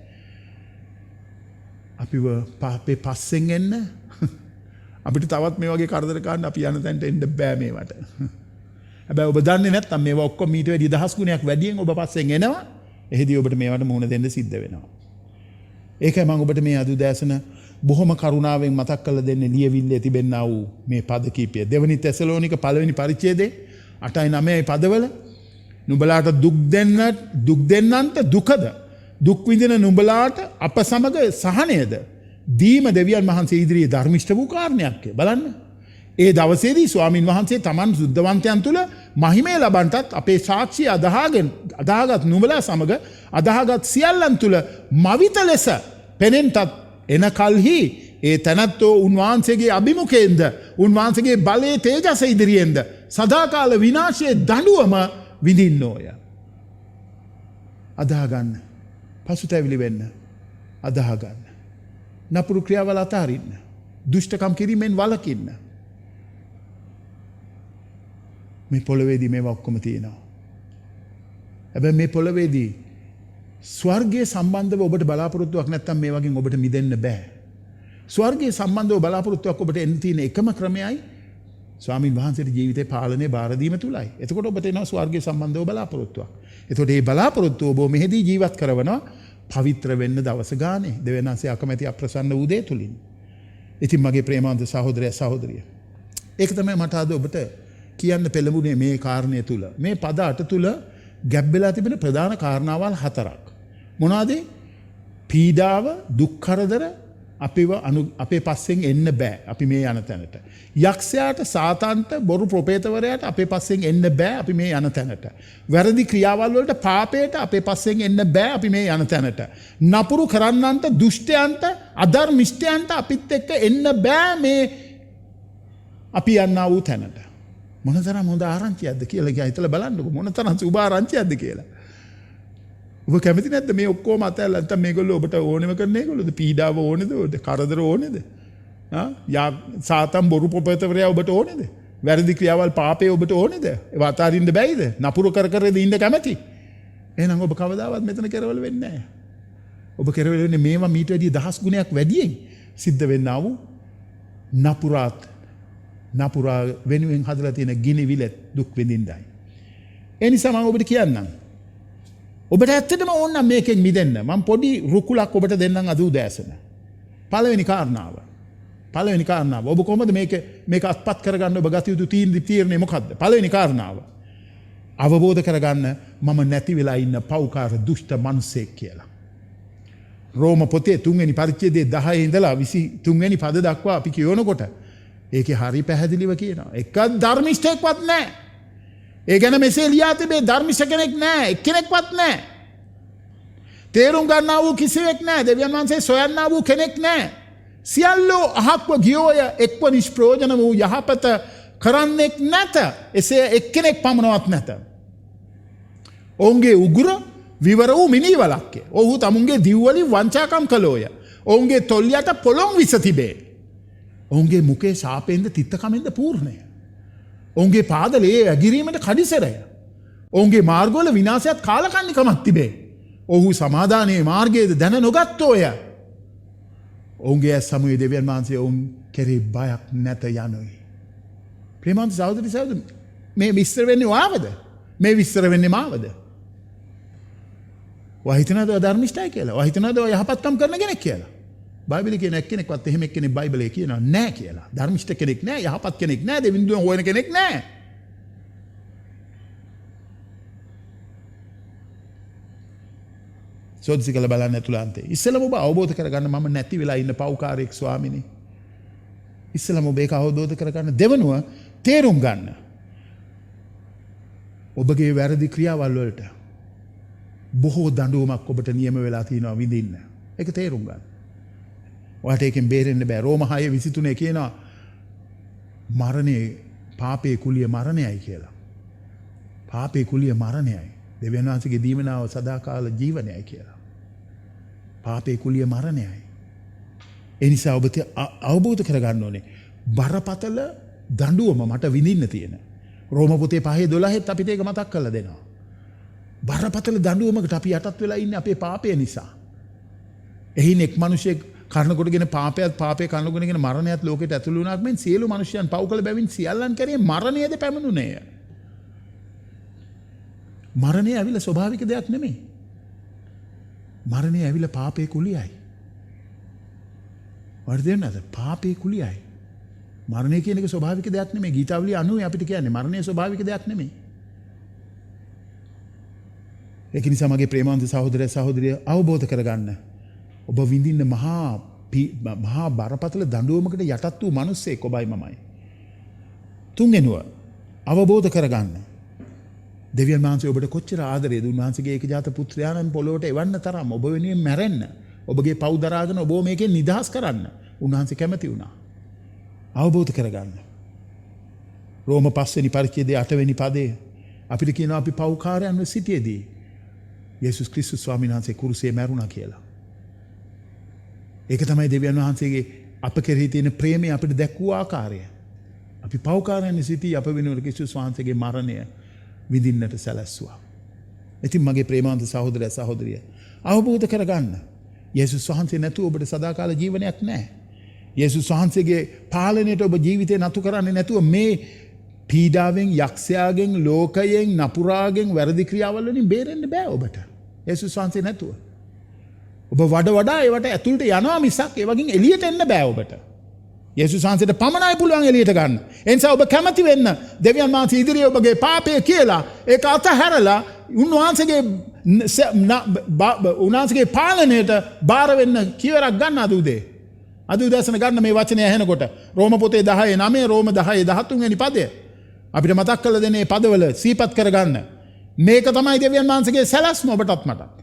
Speaker 1: අපිව පාපේ පස්සෙන් එන්න අපිට තවත් මේ වගේ කරදර ගන්න අපි යන තැනට එන්න බෑ මේවට. හැබැයි ඔබ දන්නේ නැත්නම් මේවා ඔක්කොම ඊට වැඩි 10 ගුණයක් වැඩියෙන් ඔබ පස්සෙන් එනවා. එහෙදී ඔබට මේවට මුහුණ දෙන්න සිද්ධ වෙනවා. ඒකයි මම ඔබට මේ අද උදෑසන බොහොම කරුණාවෙන් මතක් කරලා දෙන්නේ ලියවිල්ලේ තිබෙනා වූ මේ පද කීපය. දෙවනි තෙසලෝනික පළවෙනි පරිච්ඡේදයේ 8:9 පදවල නුඹලාට දුක් දෙන්නන්ට දුකද දුක් විඳින නුඹලාට අප සමග සහනයද දීම දෙවියන් වහන්සේ ඉදිරියේ ධර්මිෂ්ඨ වූ කාරණයක් බලන්න. ඒ දවසේදී ස්වාමින් වහන්සේ තමන් සුද්ධවන්තයන් තුළ මහිමය ලබන්නටත් අපේ සාක්ෂිය අදාහගත් නුඹලා සමග අදාහගත් සියල්ලන් තුළ මවිත ලෙස පෙනෙන්ටත් එන කල්හි ඒ තැනැත්තෝ උන්වහන්සේගේ අභිමුඛයෙන්ද උන්වහන්සේගේ බලයේ තේජස ඉදිරියෙන්ද සදාකාල විනාශයේ දඬුවම විඳින්නෝය. අදාහගන්න. පසුතැවිලි වෙන්න. අදාහගන්න. නපුරු ක්‍රියාවල අතාරින්න. දුෂ්ටකම් කිරීමෙන් වළකින්න. මේ පොළොවේදී මේවා ඔක්කොම තියෙනවා. හැබැයි මේ පොළොවේදී ස්වර්ගයේ සම්බන්ධව ඔබට බලාපොරොත්තුවක් නැත්නම් මේ වගේ ඔබට මිදෙන්න බෑ. ස්වර්ගයේ සම්බන්ධව බලාපොරොත්තුවක් ඔබට එන්න තියෙන එකම ක්‍රමයයි ස්වාමින් වහන්සේට ජීවිතේ පාලනය බාර දීම තුලයි. එතකොට ඔබට එනවා ස්වර්ගයේ සම්බන්ධව බලාපොරොත්තුවක්. එතකොට මේ බලාපොරොත්තුව ඔබ මෙහිදී ජීවත් කරනවා පවිත්‍ර වෙන්න දවස ගානේ දෙවියන්සේ අකමැති අප්‍රසන්න වූ දේ තුලින්. ඉතින් මගේ ප්‍රේමාන්ත සහෝදරය සහෝදරිය. ඒක තමයි මට අද ඔබට කියන්න පෙළඹුණේ මේ කාරණය තුල. මේ පද 8 තුල ගැබ්බෙලා තිබෙන ප්‍රධාන කාරණාවල් 4ක්. මොනවාද? පීඩාව, දුක් කරදර අපේ පස්සෙන් එන්න බෑ. අපි මේ යන තැනට. යක්ෂයාට, සාතන්ට, බොරු ප්‍රොපේතවරයාට අපේ පස්සෙන් එන්න බෑ. අපි මේ යන තැනට. වැරදි ක්‍රියාවල් වලට, පාපයට අපේ පස්සෙන් එන්න බෑ. අපි මේ යන තැනට. නපුරු කරන්නන්ට, දුෂ්ටයන්ට, අධර්මිෂ්ඨයන්ට අපිත් එක්ක එන්න බෑ මේ අපි යන්නා වූ තැනට. මොනතරම් හොඳ ආරංචියක්ද කියලා හිතලා බලන්නකො. මොනතරම් සුබ ආරංචියක්ද කියලා. ඔබ කැමති නැද්ද මේ ඔක්කොම අතහැරලා නැත්නම් මේගොල්ලෝ ඔබට ඕනෙම කරන ඒගොල්ලෝද? පීඩාව ඕනේද? කරදර ඕනේද? සාතන් බොරු ප්‍රොපේතවරයා ඔබට ඕනේද? වැරදි ක්‍රියාවල් පාපේ ඔබට ඕනේද? ඒව අතාරින්න බැයිද? නපුරු කර කර ඉඳ කැමති? එහෙනම් ඔබ කවදාවත් මෙතන කෙරවල වෙන්නේ නැහැ. ඔබ කෙරවල වෙන්නේ මේවා මීට වැඩිය 10 ගුණයක් වැඩියෙන් සිද්ධ වෙන්නා වූ නපුරා වෙනුවෙන් හදලා තියෙන ගිනි විලෙත් දුක් විඳින්නයි. ඒ නිසා මම ඔබට කියන්නම්. ඔබට ඇත්තටම ඕන නම් මේකෙන් මිදෙන්න. මම පොඩි රුකුලක් ඔබට දෙන්නම් අද උදෑසන. පළවෙනි කාරණාව. ඔබ කොහොමද මේක අත්පත් කරගන්න ඔබ ගත යුතු තීරණය මොකද්ද? පළවෙනි කාරණාව. අවබෝධ කරගන්න මම නැති වෙලා ඉන්න පව්කාර දුෂ්ට මිනිසෙක් කියලා. රෝම පොතේ 3 වෙනි පරිච්ඡේදයේ 10 ඉඳලා 23 වෙනි පද දක්වා අපි කියවනකොට ඒකේ හරි පැහැදිලිව කියනවා. එක ධර්මිෂ්ඨයෙක්වත් නැහැ. ඒ ගැන මෙසේ ලියා තිබේ ධර්මිෂ්ඨ කෙනෙක් නැහැ. එක්කෙනෙක්වත් නැහැ. තේරුම් ගන්නා වූ කිසිවෙක් නැහැ. දෙවියන් වහන්සේ සොයන්නා වූ කෙනෙක් නැහැ. සියල්ලෝ අහක්ව ගියෝය එක්ව නිෂ්ප්‍රයෝජන වූ යහපත කරන්නෙක් නැත. එසේ එක්කෙනෙක් පමණවත් නැත. ඔවුන්ගේ උගුර විවර වූ මිනිවලක්ය. ඔහු තමුන්ගේ දිව්වලින් වංචාකම් කළෝය. ඔවුන්ගේ තොල් යට පොළොන් විස තිබේ. ඔවුන්ගේ මුකේ ශාපෙන්ද තිත්තකමෙන්ද පූර්ණය. ඔවුන්ගේ පාදලේ ඇගිරීමට කඩිසරය. ඔවුන්ගේ මාර්ගවල විනාශයත් කාලකන්නිකමක් තිබේ. ඔහු සමාදානයේ මාර්ගයේද දැන නොගත්තෝය. ඔවුන්ගේ ඇස් සමුවේ දෙවියන් වහන්සේ ඔවුන් කෙරෙහි බයක් නැත යනුයි. ප්‍රේමවන්ත සහෝදරි සහෝදරි, මේ විස්තර වෙන්නේ වාවද? මේ විස්තර වෙන්නේ මාවද? ඔයා හිතනද ඔයා ධර්මිෂ්ඨයි කියලා? ඔයා හිතනද ඔයා යහපත්කම් කරන කෙනෙක් කියලා? බයිබලයේ කියන එක්කෙනෙක්වත් එහෙම එක්කෙනෙක් බයිබලයේ කියනවා නෑ කියලා. ධර්මිෂ්ඨ කෙනෙක් නෑ, යහපත් කෙනෙක් නෑ, දෙවිඳුන් හොයන කෙනෙක් නෑ. සෝදිසි කළ බලන්න ඇතුළාන්තේ. ඉස්සෙල්ලාම ඔබ අවබෝධ කරගන්න මම නැති වෙලා ඉන්න පව්කාරයෙක් ස්වාමිනේ. ඉස්සෙල්ලාම ඔබ ඒක අවබෝධ කරගන්න. දෙවනුව තේරුම් ගන්න. ඔබගේ වැරදි ක්‍රියාවල් වලට බොහෝ දඬුවමක් ඔබට නියම වෙලා තියෙනවා විඳින්න. ඒක තේරුම් ගන්න. ඔයාට ඒකෙන් බේරෙන්න බෑ. රෝම 6:23 කියනවා මරණේ පාපේ කුලිය මරණයයි කියලා. පාපේ කුලිය මරණයයි. දෙවියන් වහන්සේගේ දීමනාව සදාකාල ජීවනයයි කියලා. පාපේ කුලිය මරණයයි. ඒ නිසා ඔබ අවබෝධ කරගන්න ඕනේ බරපතල දඬුවම මට විඳින්න තියෙන. රෝම පොතේ 5:12ත් අපිට ඒක මතක් කරලා දෙනවා. බරපතල දඬුවමකට අපි යටත් වෙලා ඉන්නේ අපේ පාපය නිසා. එහින් එක් මිනිසෙක් කර්ණකොටගෙන පාපය කර්ණකොටගෙන මරණයත් ලෝකෙට ඇතුළු වුණාක් මෙන් සියලු මිනිසයන් පව් කළ බැවින් සියල්ලන් කරේ මරණයද පැමිණුණේය. මරණය ඇවිල්ලා ස්වභාවික දෙයක් නෙමෙයි. මරණය ඇවිල්ලා පාපේ කුලියයි. වර්ධනද පාපේ කුලියයි. මරණය කියන එක ස්වභාවික දෙයක් නෙමෙයි. ගීතාවලිය 90 අපිට කියන්නේ මරණය ස්වභාවික දෙයක් නෙමෙයි. ඒක නිසා මගේ ප්‍රේමවන්ත සහෝදරය සහෝදරිය අවබෝධ කරගන්න. ඔබ විඳින්න මහා බරපතල දඬුවමකට යටත් වූ මිනිස්සෙක් ඔබයි මමයි. තුන්වෙනුව අවබෝධ කරගන්න. දෙවියන් වහන්සේ ඔබට කොච්චර ආදරේද? උන්වහන්සේගේ ඒකජාත පුත්‍රයාණන් පොළොවට එවන්න තරම් ඔබ වෙනුවෙන් මැරෙන්න ඔබගේ පව් දරාගෙන ඔබ මේකෙන් නිදහස් කරන්න උන්වහන්සේ කැමති වුණා. අවබෝධ කරගන්න. රෝම 5 වෙනි පරිච්ඡේදයේ 8 වෙනි පදයේ අපිට කියනවා අපි පව්කාරයන්ව සිටියේදී යේසුස් ක්‍රිස්තුස් ස්වාමීන් වහන්සේ කුරුසේ මැරුණා කියලා. ඒක තමයි දෙවියන් වහන්සේගේ අප කෙරෙහි තියෙන ප්‍රේමය අපිට දැක්වූ ආකාරය. අපි පව්කාරයන් සිටී අප වෙනුවට ක්‍රිස්තුස් වහන්සේගේ මරණය විඳින්නට සැලැස්සුවා. ඉතින් මගේ ප්‍රේමවන්ත සහෝදරය සහෝදරිය අවබෝධ කරගන්න. යේසුස් වහන්සේ නැතුව ඔබට සදාකාල ජීවනයක් නැහැ. යේසුස් වහන්සේගේ පාලනයට ඔබ ජීවිතේ නතු කරන්නේ නැතුව මේ පීඩාවෙන් යක්ෂයාගෙන් ලෝකයෙන් නපුරාගෙන් වැරදි ක්‍රියාවල් වලින් බේරෙන්න බෑ ඔබට. යේසුස් වහන්සේ නැතුව. ඔබ වඩා ඒවට ඇතුළට යනවා මිසක් ඒ වගේ එළියට එන්න බෑ ඔබට. යේසුස් වහන්සේට පමණයි පුළුවන් එළියට ගන්න. ඒ නිසා ඔබ කැමති වෙන්න දෙවියන් වහන්සේ ඉදිරියේ ඔබගේ පාපය කියලා ඒක අතහැරලා උන්වහන්සේගේ පාලනයට බාර වෙන්න කීවරක් ගන්න අද උදේ. අද උදෑසන ගන්න මේ වචනය ඇහෙනකොට රෝම පොතේ 10:9 රෝම 10:13 වෙනි පදය අපිට මතක් කරලා දෙන්නේ පදවල සීපත් කරගන්න. මේක තමයි දෙවියන් වහන්සේගේ සැලැස්ම ඔබටත් මටත්.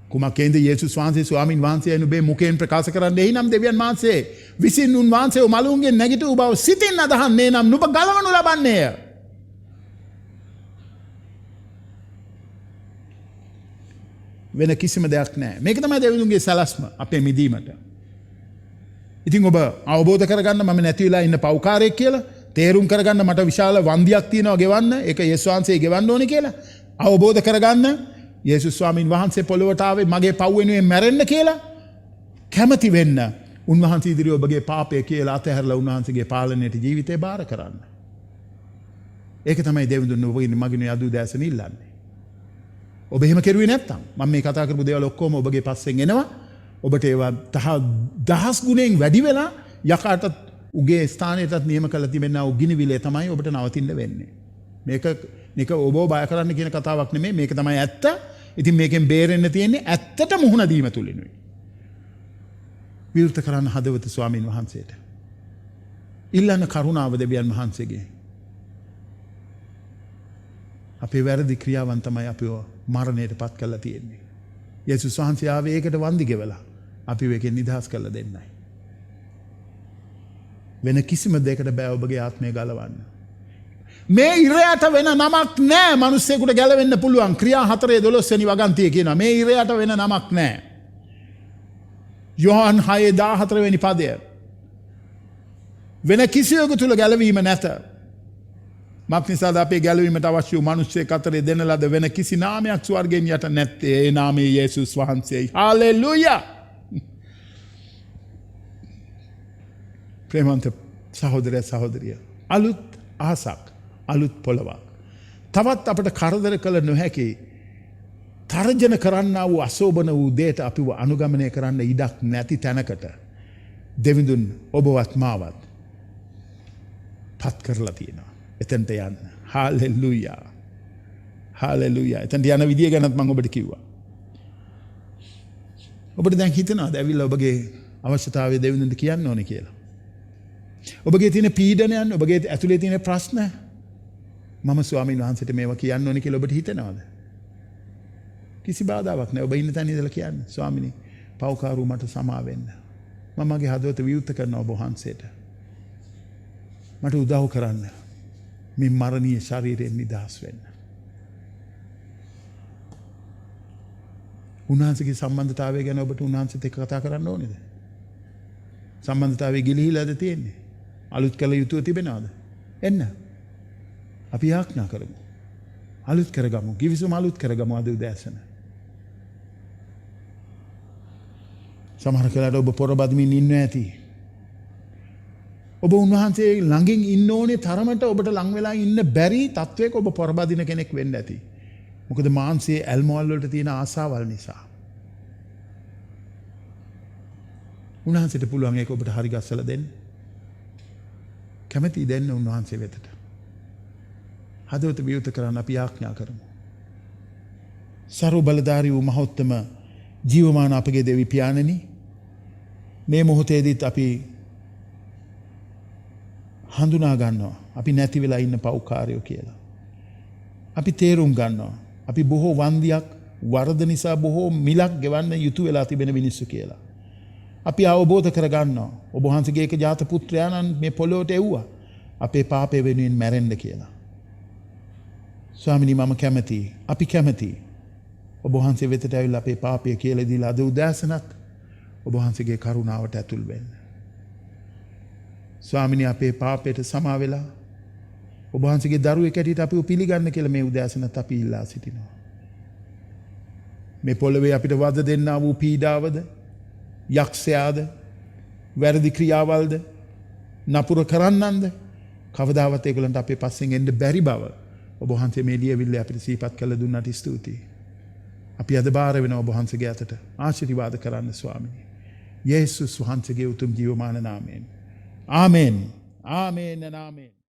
Speaker 1: කුමක්කේන්ද යේසුස් වහන්සේ ස්වාමින් වහන්සේ නුඹේ මුඛයෙන් ප්‍රකාශ කරන්නේ එහිනම් දෙවියන් වහන්සේ විසින් උන්වහන්සේව මලුන්ගෙන් නැගිටූ බව සිතින් අදහන්නේ නම් නුඹ ගලවනු ලබන්නේය. වෙන කිසිම දෙයක් නැහැ. මේක තමයි දෙවියන්ගේ සැලැස්ම අපේ මිදීමට. ඉතින් ඔබ අවබෝධ කරගන්න මම නැති වෙලා ඉන්න පව්කාරයෙක් කියලා තේරුම් කරගන්න මට විශාල වන්දියක් තියෙනවා ගෙවන්න. ඒක යේසුස් වහන්සේ ගෙවන්න ඕනේ කියලා අවබෝධ කරගන්න. යේසුස් ස්වාමීන් වහන්සේ පොළොවට ආවේ මගේ පව් වෙනුවෙන් මැරෙන්න කියලා කැමති වෙන්න. උන්වහන්සේ ඉදිරියේ ඔබගේ පාපය කියලා අතහැරලා උන්වහන්සේගේ පාලනයට ජීවිතේ බාර කරන්න. ඒක තමයි දෙවිඳුන් ඔබගේ මගිනුයි අද උදෑසන ඉල්ලන්නේ. ඔබ එහෙම කෙරුවේ නැත්තම් මම මේ කතා කරපු දේවල් ඔක්කොම ඔබගේ පස්සෙන් එනවා. ඔබට ඒවා දහස් ගුණයෙන් වැඩි වෙලා යකාටත් උගේ ස්ථානයටත් නියම කරලා තිබෙනා උගිනි විලේ තමයි ඔබට නවතින්න වෙන්නේ. මේක ඔබ බය කරන්න කියන කතාවක් නෙමෙයි. මේක තමයි ඇත්ත. ඉතින් මේකෙන් බේරෙන්න තියෙන්නේ ඇත්තට මුහුණ දීම තුලිනුයි. විවෘත කරන්න හදවත ස්වාමින් වහන්සේට. ඉල්ලන්න කරුණාව දෙවියන් වහන්සේගේ. අපේ වැරදි ක්‍රියාවන් තමයි අපිව මරණයට පත් කරලා තියෙන්නේ. යේසුස් වහන්සේ ආවේ ඒකට වන්දි ගෙවලා අපිව ඒකෙන් නිදහස් කරලා දෙන්නයි. වෙන කිසිම දෙයකට බෑ ඔබගේ ආත්මය ගලවන්න. මේ ඉරයට වෙන නමක් නෑ මිනිස්සෙකුට ගැලවෙන්න පුළුවන්. ක්‍රියා 4:12 වෙනි වගන්තිය කියනවා මේ ඉරයට වෙන නමක් නෑ. යෝහන් 6:14 වෙනි පදය. වෙන කිසියෙකු තුල ගැලවීම නැත. මක්නිසාද අපේ ගැලවීමට අවශ්‍ය වූ මිනිස්සෙක් අතරේ දෙන ලද වෙන කිසි නාමයක් ස්වර්ගයෙන් යට නැත්තේ. ඒ නාමය යේසුස් වහන්සේයි. හාලෙලූයා. ප්‍රේමවන්ත සහෝදරය සහෝදරිය. අලුත් අහසක් අලුත් පොළවක්. තවත් අපට කරදර කළ නොහැකි තර්ජන කරන්න වූ අසෝබන වූ දේට අපිව අනුගමනය කරන්න ඉඩක් නැති තැනකට දෙවිඳුන් ඔබවත් මාවත් පත් කරලා තියෙනවා. එතනට යන්න. හාලෙලූයා. හාලෙලූයා. එතනට යන විදිය ගැනත් මම ඔබට කිව්වා. ඔබට දැන් හිතෙනවද ඇවිල්ලා ඔබගේ අවශ්‍යතාවය දෙවිඳුන්ට කියන්න ඕනේ කියලා? ඔබගේ තියෙන පීඩනයන්, ඔබගේ ඇතුලේ තියෙන ප්‍රශ්න මම ස්වාමීන් වහන්සේට මේවා කියන්න ඕනේ කියලා ඔබට හිතෙනවද? කිසි බාධාවක් නැහැ. ඔබ ඉන්න තැන ඉඳලා කියන්න. ස්වාමිනේ, පව්කාරව මට සමා වෙන්න. මම මගේ හදවත විවෘත කරනවා ඔබ වහන්සේට. මට උදව් කරන්න. මේ මරණීය ශරීරයෙන් නිදහස් වෙන්න. උන්වහන්සේගේ සම්බන්ධතාවය ගැන ඔබට උන්වහන්සේත් එක්ක කතා කරන්න ඕනේද? සම්බන්ධතාවය ගිලිහිලාද තියෙන්නේ? අලුත් කළ යුතුව තිබෙනවද? එන්න. අපි යාඥා කරමු. අලුත් කරගමු. කිවිසුම අලුත් කරගමු අද උදෑසන. සමහර කලකට ඔබ පොරබදිමින් ඉන්න ඇති. ඔබ උන්වහන්සේ ළඟින් ඉන්න ඕනේ තරමට ඔබට ලං වෙලා ඉන්න බැරි තත්වයක ඔබ පොරබදින කෙනෙක් වෙන්න ඇති. මොකද මාංශයේ ඇල්මවල වලට තියෙන ආසාවල් නිසා. උන්වහන්සේට පුළුවන් ඒක ඔබට හරි ගස්සලා දෙන්න. කැමැති දෙන්න උන්වහන්සේ වෙතට. හදවත විවෘත කරන්න අපි යාඥා කරමු. සර්ව බලධාරී වූ මහෞත්තම ජීවමාන අපගේ දෙවි පියාණනි, මේ මොහොතේදීත් අපි හඳුනා ගන්නවා අපි නැති වෙලා ඉන්න පව්කාරයෝ කියලා. අපි තේරුම් ගන්නවා අපි බොහෝ වන්දියක් වරද නිසා බොහෝ මිලක් ගෙවන්න යුතු වෙලා තිබෙන මිනිස්සු කියලා. අපි අවබෝධ කරගන්නවා ඔබ වහන්සේගේ එක ජාත පුත්‍රයාණන් මේ පොළොවට එව්වා අපේ පාපය වෙනුවෙන් මැරෙන්න කියලා. ස්වාමිනී මම කැමතියි. අපි කැමතියි. ඔබ වහන්සේ වෙතට ඇවිල්ලා අපේ පාපය කියලා දීලා අද උදෑසනත් ඔබ වහන්සේගේ කරුණාවට ඇතුල් වෙන්න. ස්වාමිනී අපේ පාපයට සමා වෙලා ඔබ වහන්සේගේ දරුවෙක් ඇටියට අපිව පිළිගන්න කියලා මේ උදෑසනත් අපි ඉල්ලා සිටිනවා. මේ පොළවේ අපිට වද දෙන්නා වූ පීඩාවද යක්ෂයාද වැරදි ක්‍රියාවල්ද නපුර කරන්නන්ද කවදාවත් ඒගොල්ලන්ට අපේ පස්සෙන් එන්න බැරි බව ඔබ වහන්සේ මේ ලියවිල්ල අපිට සිහිපත් කළ දුන්නට ස්තුතියි. අපි අද බාර වෙනවා ඔබ වහන්සේගේ අතට ආශිර්වාද කරන්න ස්වාමිනී. යේසුස් වහන්සේගේ උතුම් ජීවමාන නාමයෙන්. ආමෙන්. ආමෙන් ආමෙන්.